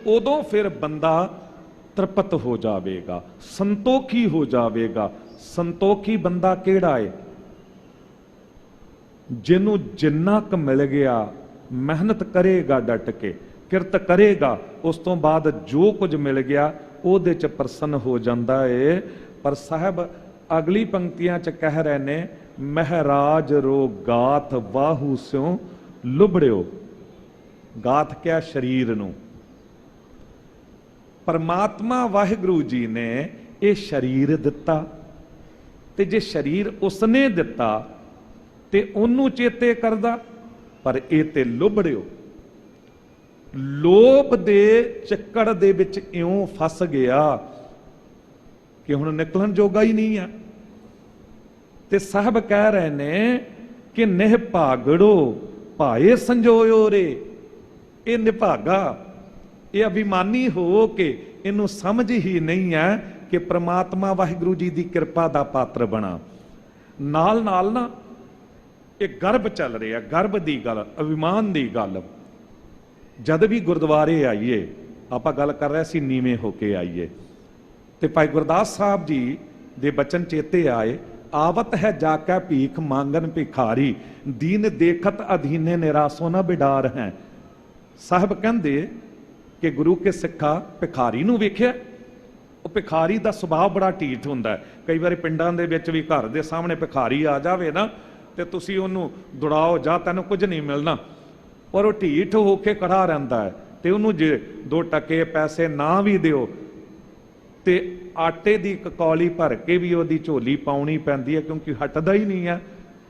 उदों फिर बंदा तृप्त हो जावेगा, संतोखी हो जावेगा। संतोखी बंदा केड़ा है? जिन्हों जिन्ना क मिल गया, मेहनत करेगा डट के, किरत करेगा, उस तो बाद जो कुछ मिल गया ਉਹਦੇ ਚ ਪ੍ਰਸੰਨ ਹੋ ਜਾਂਦਾ ਏ। ਪਰ ਸਾਹਿਬ ਅਗਲੀ ਪੰਕਤੀਆਂ ਚ ਕਹਿ ਰਹੇ ਨੇ, ਮਹਿਰਾਜ ਰੋ ਗਾਥ ਵਾਹੂ ਸਿਉ ਲੁਬੜਿਓ। ਗਾਥ ਕਿਆ? ਸ਼ਰੀਰ ਨੂੰ। ਪਰਮਾਤਮਾ ਵਾਹਿਗੁਰੂ ਜੀ ਨੇ ਇਹ ਸ਼ਰੀਰ ਦਿੱਤਾ, ਤੇ ਜੇ ਸ਼ਰੀਰ ਉਸਨੇ ਦਿੱਤਾ ਤੇ ਉਹਨੂੰ ਚੇਤੇ ਕਰਦਾ, ਪਰ ਇਹ ਤੇ ਲੁਬੜਿਓ। ਲੋਭ ਦੇ ਚੱਕਰ ਦੇ ਵਿੱਚ ਇਉਂ ਫਸ ਗਿਆ ਕਿ ਹੁਣ ਨਿਕਲਣ ਜੋਗਾ ਹੀ ਨਹੀਂ ਆ। ਤੇ ਸਾਹਿਬ ਕਹਿ ਰਹੇ ਨੇ ਕਿ ਨਿਭਾਗੜੋ ਭਾਏ ਸੰਜੋਇਓ ਰੇ। ਇਹ ਨਿਭਾਗਾ, ਇਹ ਅਭਿਮਾਨੀ ਹੋ ਕੇ ਇਹਨੂੰ ਸਮਝ ਹੀ ਨਹੀਂ ਹੈ ਕਿ ਪ੍ਰਮਾਤਮਾ ਵਾਹਿਗੁਰੂ ਜੀ ਦੀ ਕਿਰਪਾ ਦਾ ਪਾਤਰ ਬਣਾ। ਨਾਲ ਨਾਲ ਨਾ ਇਹ ਗਰਭ ਚੱਲ ਰਿਹਾ, ਗਰਭ ਦੀ ਗੱਲ, ਅਭਿਮਾਨ ਦੀ ਗੱਲ। ਜਦ ਵੀ ਗੁਰਦੁਆਰੇ ਆਈਏ, ਆਪਾਂ ਗੱਲ ਕਰ ਰਹੇ ਸੀ ਨੀਵੇਂ ਹੋ ਕੇ ਆਈਏ, ਤੇ ਭਾਈ ਗੁਰਦਾਸ ਸਾਹਿਬ ਜੀ ਦੇ ਬਚਨ ਚੇਤੇ ਆਏ, ਆਵਤ ਹੈ ਜਾ ਕੇ ਭੀਖ ਮੰਗਨ ਭਿਖਾਰੀ, ਦੀਨ ਦੇਖਤ ਅਧੀਨੇ ਨਿਰਾਸੋ ਨਾ ਬਿਡਾਰ ਹੈ। ਸਾਹਿਬ ਕਹਿੰਦੇ ਕਿ ਗੁਰੂ ਕੇ ਸਿੱਖਾ ਭਿਖਾਰੀ ਨੂੰ ਵੇਖਿਆ, ਉਹ ਭਿਖਾਰੀ ਦਾ ਸੁਭਾਅ ਬੜਾ ਢੀਠ ਹੁੰਦਾ। ਕਈ ਵਾਰੀ ਪਿੰਡਾਂ ਦੇ ਵਿੱਚ ਵੀ ਘਰ ਦੇ ਸਾਹਮਣੇ ਭਿਖਾਰੀ ਆ ਜਾਵੇ ਨਾ, ਤੇ ਤੁਸੀਂ ਉਹਨੂੰ ਦੁੜਾਓ, ਜਾਂ ਤੈਨੂੰ ਕੁਝ ਨਹੀਂ ਮਿਲਣਾ, ਪਰ ਉਹ ਢੀਠ ਹੋ ਕੇ ਖੜਾ ਰਹਿੰਦਾ ਹੈ। ਤੇ ਉਹਨੂੰ ਜੇ 2 ਟਕੇ ਪੈਸੇ ਨਾ ਵੀ ਦਿਓ ਤੇ ਆਟੇ ਦੀ ਇੱਕ ਕੌਲੀ ਭਰ ਕੇ ਵੀ ਉਹਦੀ ਝੋਲੀ ਪਾਉਣੀ ਪੈਂਦੀ ਹੈ, ਕਿਉਂਕਿ ਹਟਦਾ ਹੀ ਨਹੀਂ ਹੈ,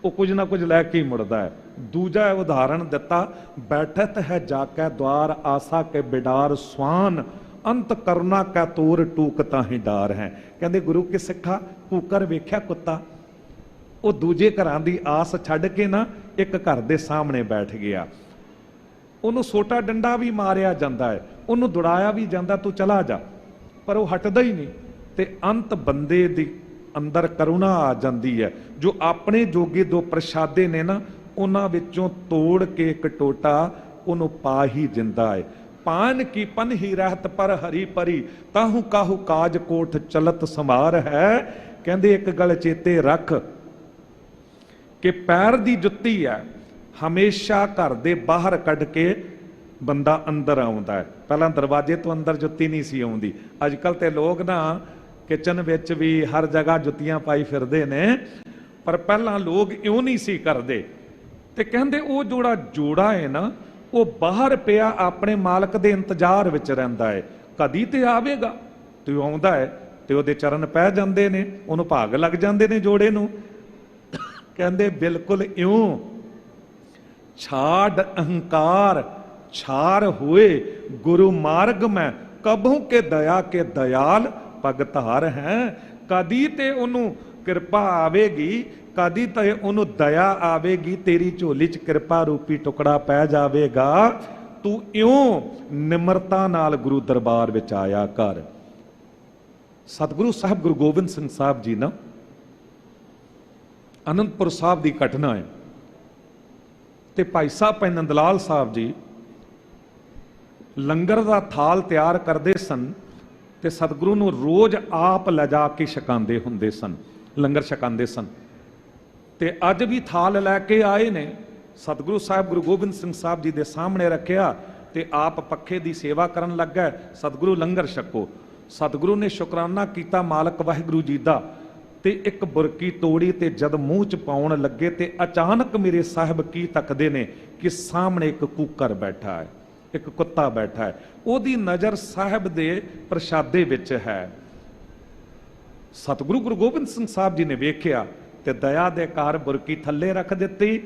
ਉਹ ਕੁਝ ਨਾ ਕੁਝ ਲੈ ਕੇ ਹੀ ਮੁੜਦਾ ਹੈ। ਦੂਜਾ ਉਦਾਹਰਣ ਦਿੱਤਾ, ਬੈਠਤ ਹੈ ਜਾ ਕੇ ਦਵਾਰ ਆਸਾ ਕੇ ਬਿਡਾਰ ਸਵਾਨ, ਅੰਤ ਕਰਨਾ ਕਾ ਤੋਰ ਟੂਕ ਤਾਂ ਹੀ ਡਾਰ ਹੈ। ਕਹਿੰਦੇ ਗੁਰੂ ਕੇ ਸਿੱਖਾ ਕੂਕਰ ਵੇਖਿਆ ਕੁੱਤਾ, ਉਹ ਦੂਜੇ ਘਰਾਂ ਦੀ ਆਸ ਛੱਡ ਕੇ ਨਾ ਇੱਕ ਘਰ ਦੇ ਸਾਹਮਣੇ ਬੈਠ ਗਿਆ। ਉਹਨੂੰ ਸੋਟਾ ਡੰਡਾ ਵੀ ਮਾਰਿਆ ਜਾਂਦਾ ਹੈ, ਉਹਨੂੰ ਦੁੜਾਇਆ ਵੀ ਜਾਂਦਾ, ਤੂੰ ਚਲਾ ਜਾ, ਪਰ ਉਹ ਹਟਦਾ ਹੀ ਨਹੀਂ। ਤੇ ਅੰਤ ਬੰਦੇ ਦੀ ਅੰਦਰ ਕਰੁਣਾ ਆ ਜਾਂਦੀ ਹੈ, ਜੋ ਆਪਣੇ ਜੋਗੇ 2 ਪ੍ਰਸ਼ਾਦੇ ਨੇ ਨਾ, ਉਹਨਾਂ ਵਿੱਚੋਂ ਤੋੜ ਕੇ ਇੱਕ ਟੋਟਾ ਉਹਨੂੰ ਪਾ ਹੀ ਦਿੰਦਾ ਹੈ। ਪਾਨ ਕੀ ਪਨ ਹੀ ਰਹਿਤ ਪਰ ਹਰੀ ਪਰੀ, ਤਾਹੂ ਕਾਹੂ ਕਾਜ ਕੋਠ ਚਲਤ ਸਮਾਰ ਹੈ। ਕਹਿੰਦੇ ਇੱਕ ਗੱਲ ਚੇਤੇ ਰੱਖ ਕਿ ਪੈਰ ਦੀ ਜੁੱਤੀ ਹੈ, ਹਮੇਸ਼ਾ ਘਰ ਦੇ ਬਾਹਰ ਕੱਢ ਕੇ ਬੰਦਾ ਅੰਦਰ ਆਉਂਦਾ ਹੈ। ਪਹਿਲਾਂ ਦਰਵਾਜ਼ੇ ਤੋਂ ਅੰਦਰ ਜੁੱਤੀ ਨਹੀਂ ਸੀ ਆਉਂਦੀ। ਅੱਜ ਕੱਲ ਤੇ ਲੋਕ ਨਾ ਕਿਚਨ ਵਿੱਚ ਵੀ ਹਰ ਜਗ੍ਹਾ ਜੁੱਤੀਆਂ ਪਾਈ ਫਿਰਦੇ ਨੇ, ਪਰ ਪਹਿਲਾਂ ਲੋਕ ਇਉਂ ਨਹੀਂ ਸੀ ਕਰਦੇ। ਤੇ ਕਹਿੰਦੇ ਉਹ ਜਿਹੜਾ ਜੋੜਾ ਹੈ ਨਾ, ਉਹ ਬਾਹਰ ਪਿਆ ਆਪਣੇ ਮਾਲਕ ਦੇ ਇੰਤਜ਼ਾਰ ਵਿੱਚ ਰਹਿੰਦਾ ਹੈ, ਕਦੀ ਤੇ ਆਵੇਗਾ। ਤੇ ਉਹ ਆਉਂਦਾ ਹੈ ਤੇ ਉਹਦੇ ਚਰਨ ਪੈ ਜਾਂਦੇ ਨੇ, ਉਹਨੂੰ ਭਾਗ ਲੱਗ ਜਾਂਦੇ ਨੇ ਜੋੜੇ ਨੂੰ। ਕਹਿੰਦੇ ਬਿਲਕੁਲ ਇਉਂ ਛਾੜ ਅਹੰਕਾਰ ਛਾਰ ਹੋਏ ਗੁਰੂ ਮਾਰਗ ਮੈਂ, ਕਬਹੂ ਕੇ ਦਇਆ ਕੇ ਦਇਆਲ ਭਗਤਾਰ ਹੈ। ਕਦੀ ਤੇ ਉਹਨੂੰ ਕਿਰਪਾ ਆਵੇਗੀ, ਕਦੀ ਤੇ ਉਹਨੂੰ ਦਇਆ ਆਵੇਗੀ, ਤੇਰੀ ਝੋਲੀ 'ਚ ਕਿਰਪਾ ਰੂਪੀ ਟੁਕੜਾ ਪੈ ਜਾਵੇਗਾ। ਤੂੰ ਇਉਂ ਨਿਮਰਤਾ ਨਾਲ ਗੁਰੂ ਦਰਬਾਰ ਵਿੱਚ ਆਇਆ ਕਰ। ਸਤਿਗੁਰੂ ਸਾਹਿਬ ਗੁਰੂ ਗੋਬਿੰਦ ਸਿੰਘ ਸਾਹਿਬ ਜੀ ਨਾ, ਅਨੰਦਪੁਰ ਸਾਹਿਬ ਦੀ ਘਟਨਾ ਹੈ, ਤੇ ਭਾਈ ਸਾਹਿਬ ਭਾਈ ਨੰਦ ਲਾਲ ਸਾਹਿਬ ਜੀ ਲੰਗਰ ਦਾ ਥਾਲ ਤਿਆਰ ਕਰਦੇ ਸਨ, ਤੇ ਸਤਿਗੁਰੂ ਨੂੰ ਰੋਜ਼ ਆਪ ਲਿਜਾ ਕੇ ਛਕਾਉਂਦੇ ਹੁੰਦੇ ਸਨ, ਲੰਗਰ ਛਕਾਉਂਦੇ ਸਨ। ਤੇ ਅੱਜ ਵੀ ਥਾਲ ਲੈ ਕੇ ਆਏ ਨੇ, ਸਤਿਗੁਰੂ ਸਾਹਿਬ ਗੁਰੂ ਗੋਬਿੰਦ ਸਿੰਘ ਸਾਹਿਬ ਜੀ ਦੇ ਸਾਹਮਣੇ ਰੱਖਿਆ, ਤੇ ਆਪ ਪੱਖੇ ਦੀ ਸੇਵਾ ਕਰਨ ਲੱਗਾ। ਸਤਿਗੁਰੂ ਲੰਗਰ ਛਕੋ। ਸਤਿਗੁਰੂ ਨੇ ਸ਼ੁਕਰਾਨਾ ਕੀਤਾ ਮਾਲਕ ਵਾਹਿਗੁਰੂ ਜੀ ਦਾ, ਤੇ ਇੱਕ ਬੁਰਕੀ ਤੋੜੀ, ਤੇ ਜਦ ਮੂੰਹ 'ਚ ਪਾਉਣ ਲੱਗੇ ਤੇ ਅਚਾਨਕ ਮੇਰੇ ਸਾਹਿਬ ਕੀ ਤੱਕਦੇ ਨੇ ਕਿ ਸਾਹਮਣੇ ਇੱਕ ਕੂਕਰ ਬੈਠਾ ਹੈ, ਇੱਕ ਕੁੱਤਾ ਬੈਠਾ ਹੈ। ਉਹਦੀ ਨਜ਼ਰ ਸਾਹਿਬ ਦੇ ਪ੍ਰਸ਼ਾਦੇ ਵਿੱਚ ਹੈ। ਸਤਿਗੁਰੂ ਗੁਰੂ ਗੋਬਿੰਦ ਸਿੰਘ ਸਾਹਿਬ ਜੀ ਨੇ ਵੇਖਿਆ ਤੇ ਦਇਆ ਦੇ ਘਰ ਬੁਰਕੀ ਥੱਲੇ ਰੱਖ ਦਿੱਤੀ,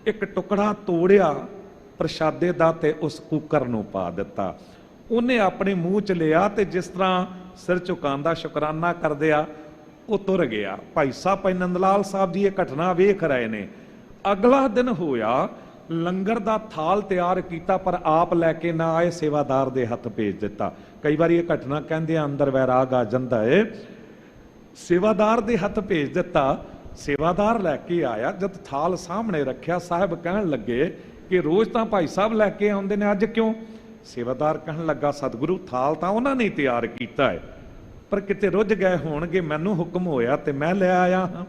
ਇੱਕ ਟੁਕੜਾ ਤੋੜਿਆ ਪ੍ਰਸ਼ਾਦੇ ਦਾ ਤੇ ਉਸ ਕੂਕਰ ਨੂੰ ਪਾ ਦਿੱਤਾ। ਉਹਨੇ ਆਪਣੇ ਮੂੰਹ 'ਚ ਲਿਆ, ਤੇ ਜਿਸ ਤਰ੍ਹਾਂ ਸਿਰ ਝੁਕਾਉਂਦਾ ਸ਼ੁਕਰਾਨਾ ਕਰਦੇ ਆ, ਉਹ ਤੁਰ ਗਿਆ। ਭਾਈ ਸਾਹਿਬ ਭਾਈ ਨੰਦ ਲਾਲ ਸਾਹਿਬ ਜੀ ਇਹ ਘਟਨਾ ਵੇਖ ਰਹੇ ਨੇ। ਅਗਲਾ ਦਿਨ ਹੋਇਆ, ਲੰਗਰ ਦਾ ਥਾਲ ਤਿਆਰ ਕੀਤਾ, ਪਰ ਆਪ ਲੈ ਕੇ ਨਾ ਆਏ, ਸੇਵਾਦਾਰ ਦੇ ਹੱਥ ਭੇਜ ਦਿੱਤਾ। ਕਈ ਵਾਰੀ ਇਹ ਘਟਨਾ ਕਹਿੰਦੇ ਅੰਦਰ ਵੈਰਾਗ ਆ ਜਾਂਦਾ ਏ। ਸੇਵਾਦਾਰ ਦੇ ਹੱਥ ਭੇਜ ਦਿੱਤਾ, ਸੇਵਾਦਾਰ ਲੈ ਕੇ ਆਇਆ। ਜਦ ਥਾਲ ਸਾਹਮਣੇ ਰੱਖਿਆ, ਸਾਹਿਬ ਕਹਿਣ ਲੱਗੇ ਕਿ ਰੋਜ਼ ਤਾਂ ਭਾਈ ਸਾਹਿਬ ਲੈ ਕੇ ਆਉਂਦੇ ਨੇ, ਅੱਜ ਕਿਉਂ? ਸੇਵਾਦਾਰ ਕਹਿਣ ਲੱਗਾ, ਸਤਿਗੁਰੂ ਥਾਲ ਤਾਂ ਉਹਨਾਂ ਨੇ ਤਿਆਰ ਕੀਤਾ ਹੈ, ਪਰ ਕਿਤੇ ਰੁੱਝ ਗਏ ਹੋਣਗੇ, ਮੈਨੂੰ ਹੁਕਮ ਹੋਇਆ ਤੇ ਮੈਂ ਲੈ ਆਇਆ ਹਾਂ।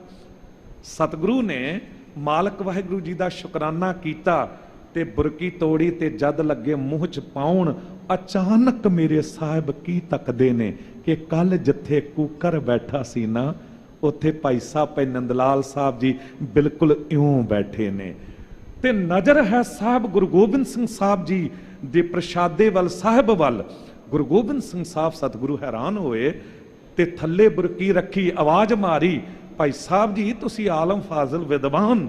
ਸਤਿਗੁਰੂ ਨੇ ਮਾਲਕ ਵਾਹਿਗੁਰੂ ਜੀ ਦਾ ਸ਼ੁਕਰਾਨਾ ਕੀਤਾ ਤੇ ਬੁਰਕੀ ਤੋੜੀ, ਤੇ ਜਦ ਲੱਗੇ ਮੂੰਹ 'ਚ ਪਾਉਣ, ਅਚਾਨਕ ਮੇਰੇ ਸਾਹਿਬ ਕੀ ਤੱਕਦੇ ਨੇ ਕਿ ਕੱਲ ਜਿੱਥੇ ਕੂਕਰ ਬੈਠਾ ਸੀ ਨਾ, ਉੱਥੇ ਭਾਈ ਸਾਹਿਬ ਭਾਈ ਨੰਦ ਲਾਲ ਸਾਹਿਬ ਜੀ ਬਿਲਕੁਲ ਇਉਂ ਬੈਠੇ ਨੇ। ਤੇ ਨਜ਼ਰ ਹੈ ਸਾਹਿਬ ਗੁਰੂ ਗੋਬਿੰਦ ਸਿੰਘ ਸਾਹਿਬ ਜੀ ਦੇ ਪ੍ਰਸ਼ਾਦੇ ਵੱਲ, ਸਾਹਿਬ ਵੱਲ। ਗੁਰੂ ਗੋਬਿੰਦ ਸਿੰਘ ਸਾਹਿਬ ਸਤਿਗੁਰੂ ਹੈਰਾਨ ਹੋਏ, ਤੇ ਥੱਲੇ ਬੁਰਕੀ ਰੱਖੀ, ਆਵਾਜ਼ ਮਾਰੀ, ਭਾਈ ਸਾਹਿਬ ਜੀ ਤੁਸੀਂ ਆਲਮ ਫਾਜ਼ਲ ਵਿਦਵਾਨ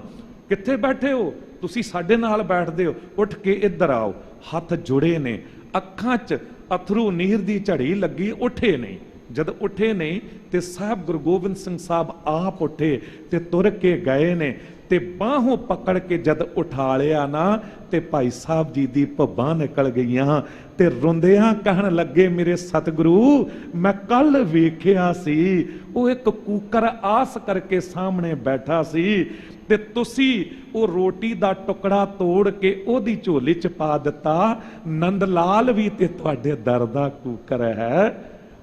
ਕਿੱਥੇ ਬੈਠੇ ਹੋ? ਤੁਸੀਂ ਸਾਡੇ ਨਾਲ ਬੈਠਦੇ ਹੋ, ਉੱਠ ਕੇ ਇੱਧਰ ਆਓ। ਹੱਥ ਜੁੜੇ ਨੇ, ਅੱਖਾਂ 'ਚ ਅਥਰੂ ਨੀਰ ਦੀ ਝੜੀ ਲੱਗੀ, ਉੱਠੇ ਨਹੀਂ। ਜਦ ਉੱਠੇ ਨਹੀਂ ਤੇ ਸਾਹਿਬ ਗੁਰੂ ਗੋਬਿੰਦ ਸਿੰਘ ਸਾਹਿਬ ਆਪ ਉੱਠੇ ਤੇ ਤੁਰ ਕੇ ਗਏ ਨੇ ਤੇ ਬਾਹੋਂ ਪਕੜ ਕੇ ਜਦ ਉਠਾ ਲਿਆ ਨਾ ਤੇ ਭਾਈ ਸਾਹਿਬ ਜੀ ਦੀ ਭੱਬਾਂ ਨਿਕਲ ਗਈਆਂ ਤੇ ਰੋਂਦਿਆਂ ਕਹਿਣ ਲੱਗੇ, ਮੇਰੇ ਸਤਿਗੁਰੂ ਮੈਂ ਕੱਲ ਵੇਖਿਆ ਸੀ ਉਹ ਇੱਕ ਕੂਕਰ ਆਸ ਕਰਕੇ ਸਾਹਮਣੇ ਬੈਠਾ ਸੀ ਤੇ ਤੁਸੀਂ ਉਹ ਰੋਟੀ ਦਾ ਟੁਕੜਾ ਤੋੜ ਕੇ ਉਹਦੀ ਝੋਲੀ 'ਚ ਪਾ ਦਿੱਤਾ। ਨੰਦ ਲਾਲ ਵੀ ਤੇ ਤੁਹਾਡੇ ਦਰ ਦਾ ਕੂਕਰ ਹੈ।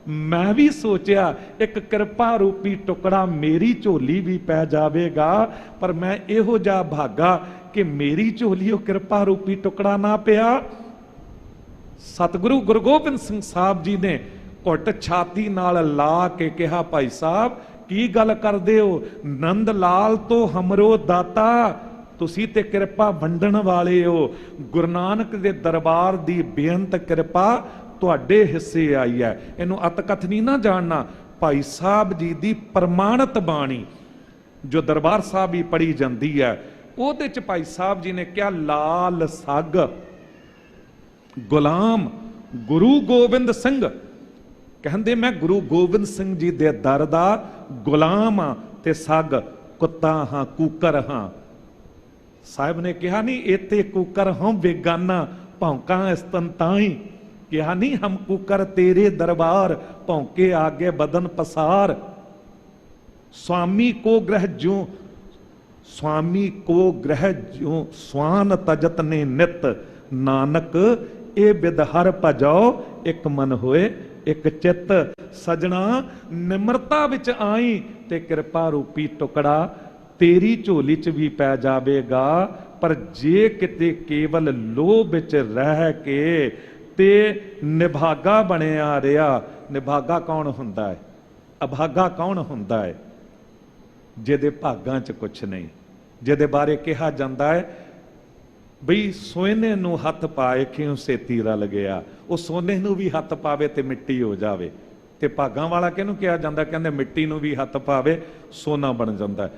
ਮੈਂ ਵੀ ਸੋਚਿਆ ਇੱਕ ਕਿਰਪਾ ਰੂਪੀ ਟੁਕੜਾ ਮੇਰੀ ਝੋਲੀ ਵੀ ਪੈ ਜਾਵੇਗਾ, ਪਰ ਮੈਂ ਇਹੋ ਜਿਹਾ ਭਾਗਾ ਕਿ ਮੇਰੀ ਝੋਲੀ ਉਹ ਕਿਰਪਾ ਰੂਪੀ ਟੁਕੜਾ ਨਾ ਪਿਆ। ਸਤਿਗੁਰੂ ਗੁਰੂ ਗੋਬਿੰਦ ਸਿੰਘ ਸਾਹਿਬ ਜੀ ਨੇ ਘੁੱਟ ਛਾਤੀ ਨਾਲ ਲਾ ਕੇ ਕਿਹਾ, ਭਾਈ ਸਾਹਿਬ ਕੀ ਗੱਲ ਕਰਦੇ ਹੋ? ਨੰਦ ਲਾਲ ਤੋਂ ਹਮਰੋ ਦਾਤਾ, ਤੁਸੀਂ ਤੇ ਕਿਰਪਾ ਵੰਡਣ ਵਾਲੇ ਹੋ। ਗੁਰੂ ਨਾਨਕ ਦੇ ਦਰਬਾਰ ਦੀ ਬੇਅੰਤ ਕਿਰਪਾ ਤੁਹਾਡੇ ਹਿੱਸੇ ਆਈ ਹੈ। ਇਹਨੂੰ ਅਤਕਥ ਨਹੀਂ ਨਾ ਜਾਣਨਾ। ਭਾਈ ਸਾਹਿਬ ਜੀ ਦੀ ਪ੍ਰਮਾਣਿਤ ਬਾਣੀ ਜੋ ਦਰਬਾਰ ਸਾਹਿਬ ਹੀ ਪੜੀ ਜਾਂਦੀ ਹੈ, ਉਹਦੇ ਚ ਭਾਈ ਸਾਹਿਬ ਜੀ ਨੇ ਕਿਹਾ, ਲਾਲ ਸੱਗ ਗੁਲਾਮ ਗੁਰੂ ਗੋਬਿੰਦ ਸਿੰਘ, ਕਹਿੰਦੇ ਮੈਂ ਗੁਰੂ ਗੋਬਿੰਦ ਸਿੰਘ ਜੀ ਦੇ ਦਰ ਦਾ ਗੁਲਾਮ ਹਾਂ ਤੇ ਸੱਗ ਕੁੱਤਾ ਹਾਂ, ਕੂਕਰ ਹਾਂ। ਸਾਹਿਬ ਨੇ ਕਿਹਾ ਨਹੀਂ ਇਤੇ ਕੂਕਰ ਹਾਂ ਬੇਗਾਨਾ, ਭੌਂਕਾਂ ਇਸਤਨ ਤਾਈ, ਕਿਹਾ ਨਹੀਂ ਹਮ ਕੂਕਰ ਤੇਰੇ ਦਰਬਾਰ, ਭੌਂਕੇ ਆਗੇ ਬਦਨ ਪਸਾਰ। स्वामी को ग्रह ज्यों, स्वामी को ग्रह ज्यों स्वान तजत ने नित, नानक ए बिद हर भजाओ, एक मन होए एक चित। सजना निमरता विच आई ते कृपा रूपी टुकड़ा तेरी झोली च भी पै जावेगा, पर जे किते केवल लोभ विच रह के ते निभागा बनिया रिहा। निभागा कौन हुंदा है? अभागा कौन हुंदा है? ਜਿਹਦੇ ਭਾਗਾਂ 'ਚ ਕੁਛ ਨਹੀਂ, ਜਿਹਦੇ ਬਾਰੇ ਕਿਹਾ ਜਾਂਦਾ ਹੈ ਬਈ ਸੋਨੇ ਨੂੰ ਹੱਥ ਪਾਏ ਕਿਉਂ ਸੇਤੀ ਰਲ ਗਿਆ, ਉਹ ਸੋਨੇ ਨੂੰ ਵੀ ਹੱਥ ਪਾਵੇ ਤੇ ਮਿੱਟੀ ਹੋ ਜਾਵੇ। ਤੇ ਭਾਗਾਂ ਵਾਲਾ ਕਿਹਨੂੰ ਕਿਹਾ ਜਾਂਦਾ? ਕਹਿੰਦੇ ਮਿੱਟੀ ਨੂੰ ਵੀ ਹੱਥ ਪਾਵੇ ਸੋਨਾ ਬਣ ਜਾਂਦਾ।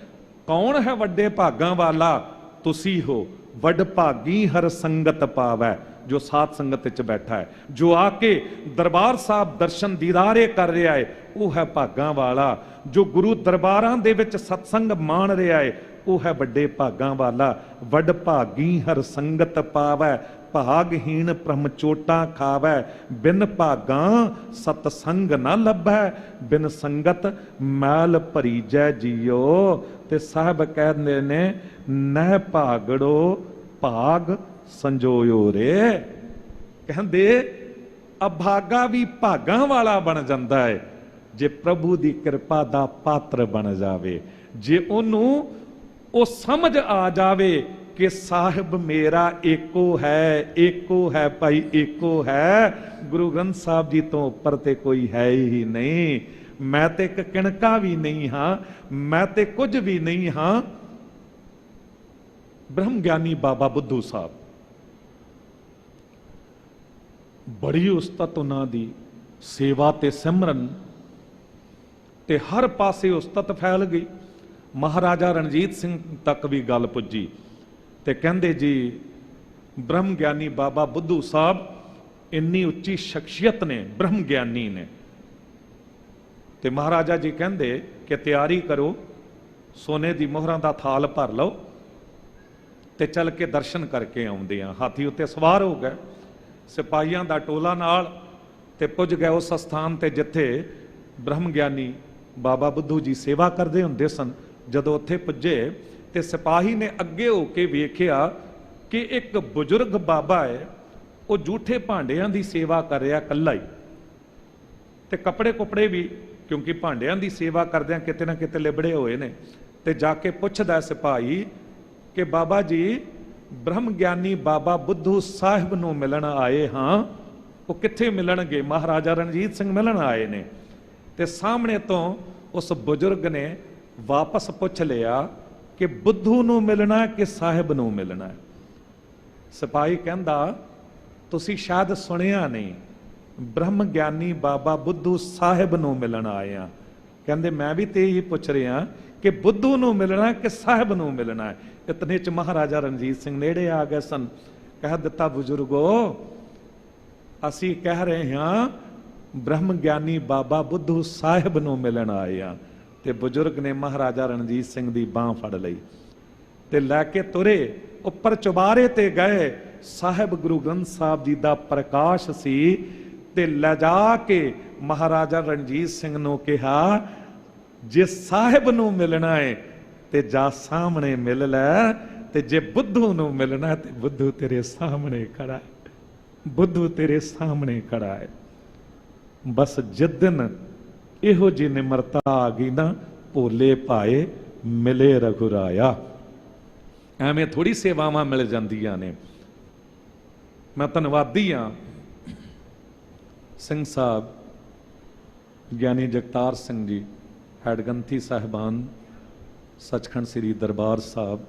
ਕੌਣ ਹੈ ਵੱਡੇ ਭਾਗਾਂ ਵਾਲਾ? ਤੁਸੀਂ ਹੋ। ਵੱਡ ਭਾਗੀ ਹਰ ਸੰਗਤ ਪਾਵੈ, ਜੋ ਸਾਧ ਸੰਗਤ ਵਿੱਚ ਬੈਠਾ ਹੈ, ਜੋ ਆ ਕੇ ਦਰਬਾਰ ਸਾਹਿਬ ਦਰਸ਼ਨ ਦੀਦਾਰੇ ਕਰ ਰਿਹਾ ਹੈ, ਉਹ ਹੈ ਭਾਗਾਂ ਵਾਲਾ। ਜੋ ਗੁਰੂ ਦਰਬਾਰਾਂ ਦੇ ਵਿੱਚ ਸਤਸੰਗ ਮਾਣ ਰਿਹਾ ਹੈ, ਉਹ ਹੈ ਵੱਡੇ ਭਾਗਾਂ ਵਾਲਾ। ਵੱਡ ਭਾਗੀ ਹਰ ਸੰਗਤ ਪਾਵੈ, ਭਾਗਹੀਣ ਭ੍ਰਮ ਚੋਟਾਂ ਖਾਵੈ। ਬਿਨ ਭਾਗਾਂ ਸਤਸੰਗ ਨਾ ਲੱਭੈ, ਬਿਨ ਸੰਗਤ ਮੈਲ ਭਰੀਜੈ ਜੀਓ। ਤੇ ਸਾਹਿਬ ਕਹਿੰਦੇ ਨੇ ਨਹਿ ਭਾਗੜੋ ਭਾਗ ਸੰਜੋਇਓ ਰੇ। ਕਹਿੰਦੇ ਅਭਾਗਾ ਵੀ ਭਾਗਾਂ ਵਾਲਾ ਬਣ ਜਾਂਦਾ ਹੈ ਜੇ ਪ੍ਰਭੂ ਦੀ ਕਿਰਪਾ ਦਾ ਪਾਤਰ ਬਣ ਜਾਵੇ, ਜੇ ਉਹਨੂੰ ਉਹ ਸਮਝ ਆ ਜਾਵੇ ਕਿ ਸਾਹਿਬ ਮੇਰਾ ਏਕੋ ਹੈ ਭਾਈ, ਏਕੋ ਹੈ। ਗੁਰੂ ਗ੍ਰੰਥ ਸਾਹਿਬ ਜੀ ਤੋਂ ਉੱਪਰ ਤੇ ਕੋਈ ਹੈ ਹੀ ਨਹੀਂ। ਮੈਂ ਤੇ ਇੱਕ ਕਿਣਕਾ ਵੀ ਨਹੀਂ ਹਾਂ, ਮੈਂ ਤੇ ਕੁਝ ਵੀ ਨਹੀਂ ਹਾਂ। ਬ੍ਰਹਮ ਗਿਆਨੀ ਬਾਬਾ ਬੁੱਧੂ ਸਾਹਿਬ, ਬੜੀ ਉਸਤਤ ਉਹਨਾਂ ਦੀ ਸੇਵਾ ਤੇ ਸਿਮਰਨ ਤੇ ਹਰ ਪਾਸੇ ਉਸਤਤ ਫੈਲ ਗਈ। ਮਹਾਰਾਜਾ ਰਣਜੀਤ ਸਿੰਘ ਤੱਕ ਵੀ ਗੱਲ ਪੁੱਜੀ ਤੇ ਕਹਿੰਦੇ ਜੀ ਬ੍ਰਹਮ ਗਿਆਨੀ ਬਾਬਾ ਬੁੱਧੂ ਸਾਹਿਬ ਇੰਨੀ ਉੱਚੀ ਸ਼ਖਸੀਅਤ ਨੇ, ਬ੍ਰਹਮ ਗਿਆਨੀ ਨੇ। ਤੇ ਮਹਾਰਾਜਾ ਜੀ ਕਹਿੰਦੇ ਕਿ ਤਿਆਰੀ ਕਰੋ, ਸੋਨੇ ਦੀ ਮੋਹਰਾਂ ਦਾ ਥਾਲ ਭਰ ਲਓ ਤੇ ਚੱਲ ਕੇ ਦਰਸ਼ਨ ਕਰਕੇ ਆਉਂਦੇ ਆ। ਹਾਥੀ ਉੱਤੇ ਸਵਾਰ ਹੋ ਗਏ, ਸਿਪਾਹੀਆਂ ਦਾ ਟੋਲਾ ਨਾਲ, ਤੇ ਪੁੱਜ ਗਏ ਉਸ ਸਥਾਨ ਤੇ ਜਿੱਥੇ ਬ੍ਰਹਮ ਗਿਆਨੀ ਬਾਬਾ ਬੁੱਧੂ ਜੀ ਸੇਵਾ ਕਰਦੇ ਹੁੰਦੇ ਸਨ। ਜਦੋਂ ਉੱਥੇ ਪੁੱਜੇ ਤੇ ਸਿਪਾਹੀ ਨੇ ਅੱਗੇ ਹੋ ਕੇ ਵੇਖਿਆ ਕਿ ਇੱਕ ਬਜ਼ੁਰਗ ਬਾਬਾ ਹੈ, ਉਹ ਜੂਠੇ ਭਾਂਡਿਆਂ ਦੀ ਸੇਵਾ ਕਰ ਰਿਹਾ ਇਕੱਲਾ ਹੀ, ਤੇ ਕੱਪੜੇ ਕੁਪੜੇ ਵੀ ਕਿਉਂਕਿ ਭਾਂਡਿਆਂ ਦੀ ਸੇਵਾ ਕਰਦਿਆਂ ਕਿਤੇ ਨਾ ਕਿਤੇ ਲਿਬੜੇ ਹੋਏ ਨੇ। ਤੇ ਜਾ ਕੇ ਪੁੱਛਦਾ ਸਿਪਾਹੀ ਕਿ ਬਾਬਾ ਜੀ ਬ੍ਰਹਮ ਗਿਆਨੀ ਬਾਬਾ ਬੁੱਧੂ ਸਾਹਿਬ ਨੂੰ ਮਿਲਣ ਆਏ ਹਾਂ, ਉਹ ਕਿੱਥੇ ਮਿਲਣਗੇ? ਮਹਾਰਾਜਾ ਰਣਜੀਤ ਸਿੰਘ ਮਿਲਣ ਆਏ ਨੇ। ਤੇ ਸਾਹਮਣੇ ਤੋਂ ਉਸ ਬਜ਼ੁਰਗ ਨੇ ਵਾਪਸ ਪੁੱਛ ਲਿਆ ਕਿ ਬੁੱਧੂ ਨੂੰ ਮਿਲਣਾ ਕਿ ਸਾਹਿਬ ਨੂੰ ਮਿਲਣਾ? ਸਿਪਾਹੀ ਕਹਿੰਦਾ ਤੁਸੀਂ ਸ਼ਾਇਦ ਸੁਣਿਆ ਨਹੀਂ, ਬ੍ਰਹਮ ਗਿਆਨੀ ਬਾਬਾ ਬੁੱਧੂ ਸਾਹਿਬ ਨੂੰ ਮਿਲਣ ਆਏ ਆ। ਕਹਿੰਦੇ ਮੈਂ ਵੀ ਤੇ ਇਹੀ ਪੁੱਛ ਰਿਹਾ ਕਿ ਬੁੱਧੂ ਨੂੰ ਮਿਲਣਾ ਕਿ ਸਾਹਿਬ ਨੂੰ ਮਿਲਣਾ ਹੈ। ਇਤਨੇ ਚ ਮਹਾਰਾਜਾ ਰਣਜੀਤ ਸਿੰਘ ਨੇੜੇ ਆ ਗਏ ਸਨ। कह दिता बुजुर्गो असी कह रहे हाँ ब्रह्म ज्ञानी बाबा बुद्धू साहिब नूं मिलण आए हाँ। ते बुजुर्ग ने महाराजा रणजीत सिंह दी बांह फड़ लई ते लैके तुरे उपर चुबारे ते गए। साहिब गुरु ग्रंथ साहब जी दा प्रकाश सी ते ले जा के महाराजा रणजीत सिंह नूं कहा जे साहिब नूं मिलना है ते जा सामने मिल लै, ते जे बुद्धू नूं मिलना है ते बुद्धू तेरे सामने खड़ा है, बुद्धू तेरे सामने खड़ा है। बस जिस दिन इहो जी निमरता आ गई ना, भोले भाए मिले रघुराया। एवें थोड़ी सेवावां मिल जांदियां ने। मैं धन्नवादी हाँ सिंह साहब ज्ञानी जगतार सिंह जी हैडगंथी साहिबान सचखंड श्री दरबार साहब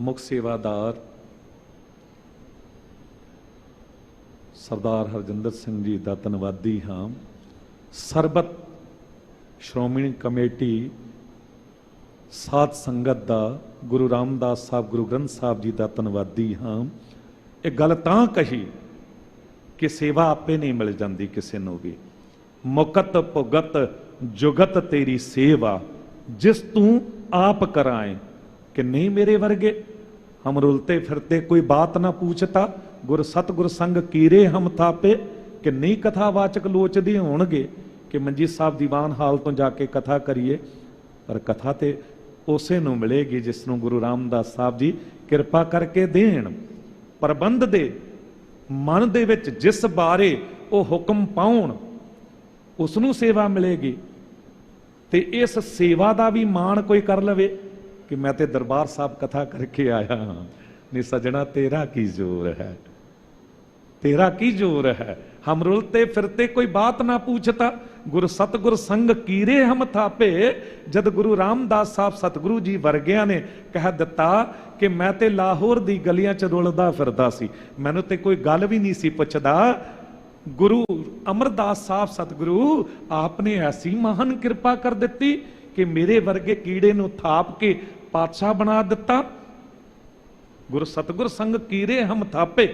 मुख सेवादार सरदार हरजिंदर सिंह जी का धन्नवादी हाँ। सरबत श्रोमणी कमेटी साध संगत का गुरु रामदास साहब गुरु ग्रंथ साहब जी का धन्नवादी हाँ। एक गल तां कही कि सेवा आपे नहीं मिल जाती किसी को भी। मुकत भुगत जुगत तेरी सेवा जिस तू आप कराए, कि नहीं मेरे वर्गे हम रुलते फिरते कोई बात ना पूछता। गुर सतगुर संग कीरे हम थापे, कि नहीं कथावाचक लोचदे होणगे कि मंजीत साहब दीवान हाल तो जाके कथा करिए। पर कथा ते उसे नूं मिलेगी जिसनों गुरु रामदास साहब जी किरपा करके देण। प्रबंध दे मन दे विच जिस बारे वो हुक्म पाउण उसनों सेवा मिलेगी। ते इस सेवा का भी मान कोई कर लवे कि मैं ते दरबार साहब कथा करके आया हाँ। नहीं सजना तेरा की जोर है, तेरा की जोर है। हम रुलते फिरते कोई बात ना पूछता। गुरु सतगुर संग कीरे हम थापे। जद गुरु रामदास साहब सतगुरु जी वर्गिया ने कह दिता कि मैं ते लाहौर दी गलियां च रुलदा फिरदा सी, मैनू ते कोई गल भी नहीं सी पुछदा। गुरु अमरदास साहब सतगुरु आपने ऐसी महान कृपा कर दी कि मेरे वर्गे कीड़े नू थाप के पातशाह बना दिता। गुरु सतगुर संग कीरे हम थापे।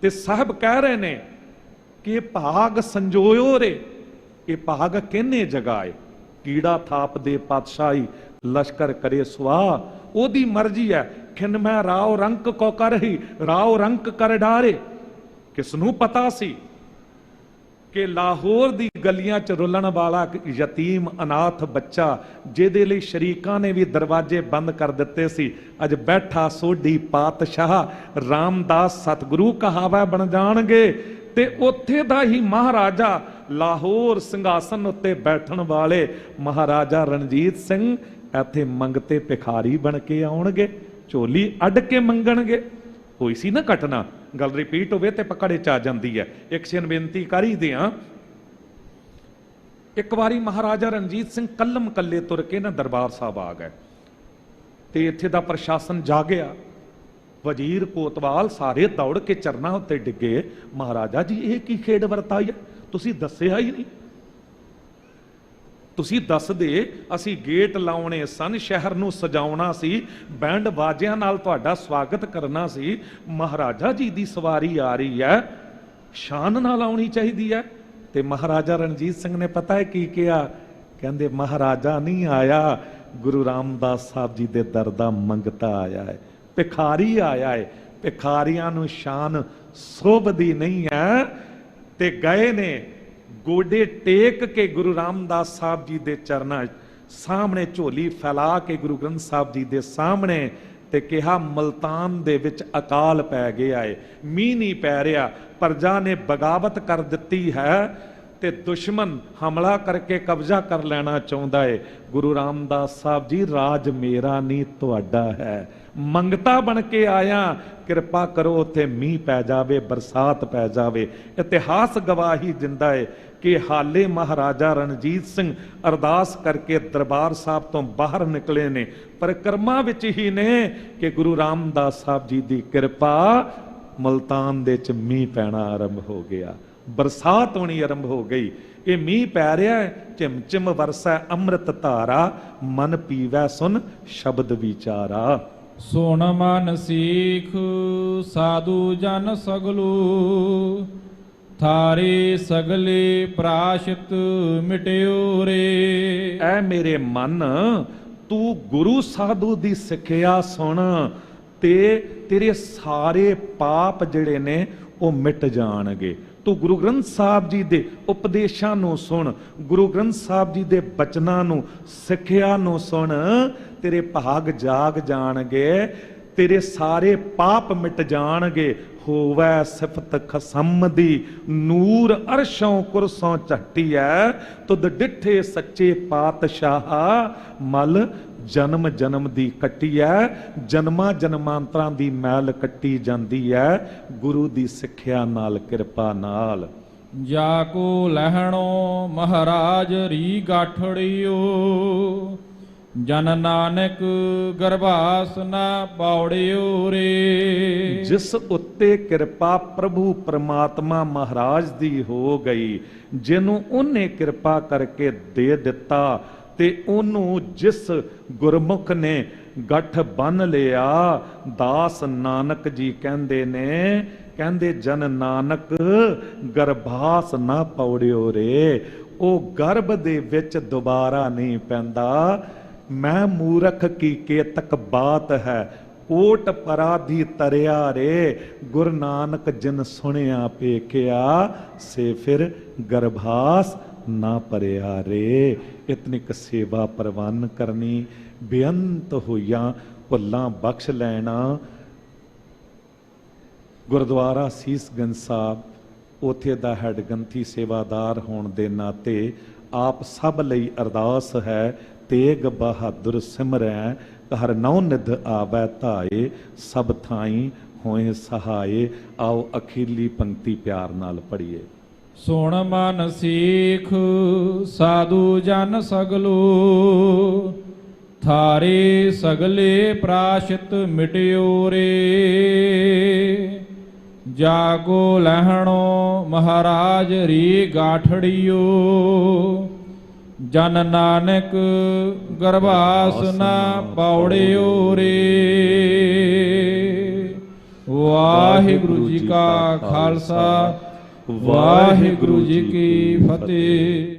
ते साहब कह रहे ने कि भाग संजोयो रे, ये भाग किन्ने जगाए। कीड़ा थाप दे पातशाही लश्कर करे सुहा। ओदी मर्जी है खिन मैं राव रंक को कर ही राव रंक कर डारे। किसनू पता सी कि लाहौर दी गलियां च रुलन वाला यतीम अनाथ बच्चा जिहदे लई शरीकां ने भी दरवाजे बंद कर दिते सी, अज बैठा सोढ़ी पातशाह रामदास सतगुरु कहावा बन जाणगे। ते उत्थे दा ही महाराजा लाहौर सिंघासन उत्ते बैठण वाले महाराजा रणजीत सिंह इत्थे मंगते भिखारी बन के आउणगे, झोली अड के मंगणगे। होई सी ना घटना, गल रिपीट होवे ते पकड़े च आ जांदी है। एक सिन बेनती कर ही दियां। एक बारी महाराजा रणजीत सिंह कलम कल्ले तुर के ना दरबार साहब आ गए ते इत्थे दा प्रशासन जागया। वजीर कोतवाल सारे दौड़ के चरना उत्ते डिगे। महाराजा जी ये की खेड वरताई है, तुसी दस्सिया ही नहीं। तुसी दस दे असी गेट लाउणे सन, शहर नूं सजाउणा सी, बैंड बाजियां नाल तुहाडा स्वागत करना सी। महाराजा जी दी सवारी आ रही है, शान नाल आउणी चाहिदी है। ते महाराजा रणजीत सिंह ने पता है की किया, कहंदे महाराजा नहीं आया, गुरु रामदास साहब जी दे दर दा मंगता आया है, भिखारी आया है। भिखारियां नूं शान शोभदी नहीं है। ते गए ने गोडे टेक के गुरु रामदास साहब जी दे चरना सामने झोली फैला के गुरु ग्रंथ साहब जी दे सामने ते कहा मुल्तान दे विच अकाल पै गया है, मींह नहीं पै रहा, प्रजा ने बगावत कर दी है ते दुश्मन हमला करके कब्जा कर लेना चाहता है। गुरु रामदास साहब जी राज मेरा नहीं तुहाडा है, मंगता बन के आया, कृपा करो उत्थे मींह पै जावे, बरसात पै जावे। इतिहास गवाही दिंदा है कि हाले महाराजा रणजीत सिंह अरदास करके दरबार साहब तो बाहर निकले ने, परिक्रमा विच ही ने कि गुरु रामदास साहब जी की कृपा मुल्तान दे च मींह पैना आरंभ हो गया, बरसात होनी आरंभ हो गई। ये मींह पै रहा है, चिम चिम वरसै अमृत धारा, मन पीवै सुन शब्द विचारा। ਸੁਣ ਮਨ ਸੀਖ ਸਾਧੂ ਜਨ ਸਗਲੂ, ਥਾਰੇ ਸਗਲੇ ਪ੍ਰਾਸ਼ਿਤ ਮਿਟਿਓ ਰੇ। ਐ ਮੇਰੇ ਮਨ, ਤੂੰ ਗੁਰੂ ਸਾਧੂ ਦੀ ਸਿੱਖਿਆ ਸੁਣ ਤੇ ਤੇਰੇ ਸਾਰੇ ਪਾਪ ਜਿਹੜੇ ਨੇ ਉਹ ਮਿਟ ਜਾਣਗੇ। ਤੂੰ ਗੁਰੂ ਗ੍ਰੰਥ ਸਾਹਿਬ ਜੀ ਦੇ ਉਪਦੇਸ਼ਾਂ ਨੂੰ ਸੁਣ, ਗੁਰੂ ਗ੍ਰੰਥ ਸਾਹਿਬ ਜੀ ਦੇ ਬਚਨਾਂ ਨੂੰ, ਸਿੱਖਿਆ ਨੂੰ ਸੁਣ, ਤੇਰੇ ਭਾਗ ਜਾਗ ਜਾਣਗੇ, ਤੇਰੇ ਸਾਰੇ ਪਾਪ ਮਿਟ ਜਾਣਗੇ। ਹੋਵੈ ਸਿਫਤ ਖਸਮ ਦੀ, ਨੂਰ ਅਰਸ਼ੋਂ ਕੁਰਸੋਂ ਝੱਟੀਐ, ਤੁਧ ਡਿਠੇ ਸੱਚੇ ਪਾਤਸ਼ਾਹ, ਮਲ ਜਨਮ ਜਨਮ ਦੀ ਕੱਟੀ ਐ, ਜਨਮਾਂ ਜਨਮਾਂਤਰਾਂ ਦੀ ਮੈਲ ਕੱਟੀ ਜਾਂਦੀ ਐ ਗੁਰੂ ਦੀ ਸਿੱਖਿਆ ਨਾਲ, ਕਿਰਪਾ ਨਾਲ। ਜਾ ਕੋ ਲਹਿਣੋ ਮਹਾਰਾਜ ਰੀ ਗਾਠੜਿਓ, ਜਨ ਨਾਨਕ ਗਰਭਾਸ ਨਾ ਪਾਉੜਿਓ ਰੇ। ਜਿਸ ਉੱਤੇ ਕਿਰਪਾ ਪ੍ਰਭੂ ਪਰਮਾਤਮਾ ਮਹਾਰਾਜ ਦੀ ਹੋ ਗਈ, ਜਿਹਨੂੰ ਉਹਨੇ ਕਿਰਪਾ ਕਰਕੇ ਦੇ ਦਿੱਤਾ, ਤੇ ਉਹਨੂੰ ਜਿਸ ਗੁਰਮੁਖ ਨੇ ਗੱਠ ਬੰਨ ਲਿਆ, ਦਾਸ ਨਾਨਕ ਜੀ ਕਹਿੰਦੇ ਨੇ, ਕਹਿੰਦੇ ਜਨ ਨਾਨਕ ਗਰਭਾਸ ਨਾ ਪੌੜਿਓ ਰੇ। ਉਹ ਗਰਭ ਦੇ ਵਿੱਚ ਦੁਬਾਰਾ ਨਹੀਂ ਪੈਂਦਾ। ਮੈਂ ਮੂਰਖ ਕੀ ਕੇਤਕ ਬਾਤ ਹੈ, ਓਟ ਪਰਾਧੀ ਤਰਿਆ ਰੇ। ਗੁਰੂ ਨਾਨਕ ਜਿਨ ਸੁਣਿਆ ਪੇਖਿਆ, ਸੇ ਫਿਰ ਗਰਭਾਸ ਨਾ ਪਰਿਆ ਰੇ। ਇਤਨੀ ਕ ਸੇਵਾ ਪ੍ਰਵਾਨ ਕਰਨੀ, ਬੇਅੰਤ ਹੋਈਆਂ ਭੁੱਲਾਂ ਬਖਸ਼ ਲੈਣਾ। ਗੁਰਦੁਆਰਾ ਸੀਸਗੰਜ ਸਾਹਿਬ, ਉਥੇ ਦਾ ਹੈਡ ਗ੍ਰੰਥੀ ਸੇਵਾਦਾਰ ਹੋਣ ਦੇ ਨਾਤੇ ਆਪ ਸਭ ਲਈ ਅਰਦਾਸ ਹੈ, ਤੇਗ ਬਹਾਦਰ ਸਿਮਰੈ, ਹਰ ਨੌ ਨਿਧ ਆਵੈ ਧਾਏ, ਸਭ ਥਾਈ ਹੋਏ ਸਹਾਏ। ਆਓ ਅਖੀਰਲੀ ਪੰਕਤੀ ਪਿਆਰ ਨਾਲ ਪੜ੍ਹੀਏ। ਸੁਣ ਮਨ ਸੀਖ ਸਾਧੂ ਜਨ ਸਗਲੂ, ਥਾਰੇ ਸਗਲੇ ਪ੍ਰਾਸ਼ਿਤ ਮਿਟਿਓ ਰੇ। ਜਾਗੋ ਲਹਿਣੋ ਮਹਾਰਾਜ ਰੀ ਗਾਠੜਿਓ, ਜਨ ਨਾਨਕ ਗਰਭਾਸ ਨਾ ਪਾਉੜਿਓ ਰੇ। ਵਾਹਿਗੁਰੂ ਜੀ ਕਾ ਖਾਲਸਾ, ਵਾਹਿਗੁਰੂ ਜੀ ਕੀ ਫਤਿਹ।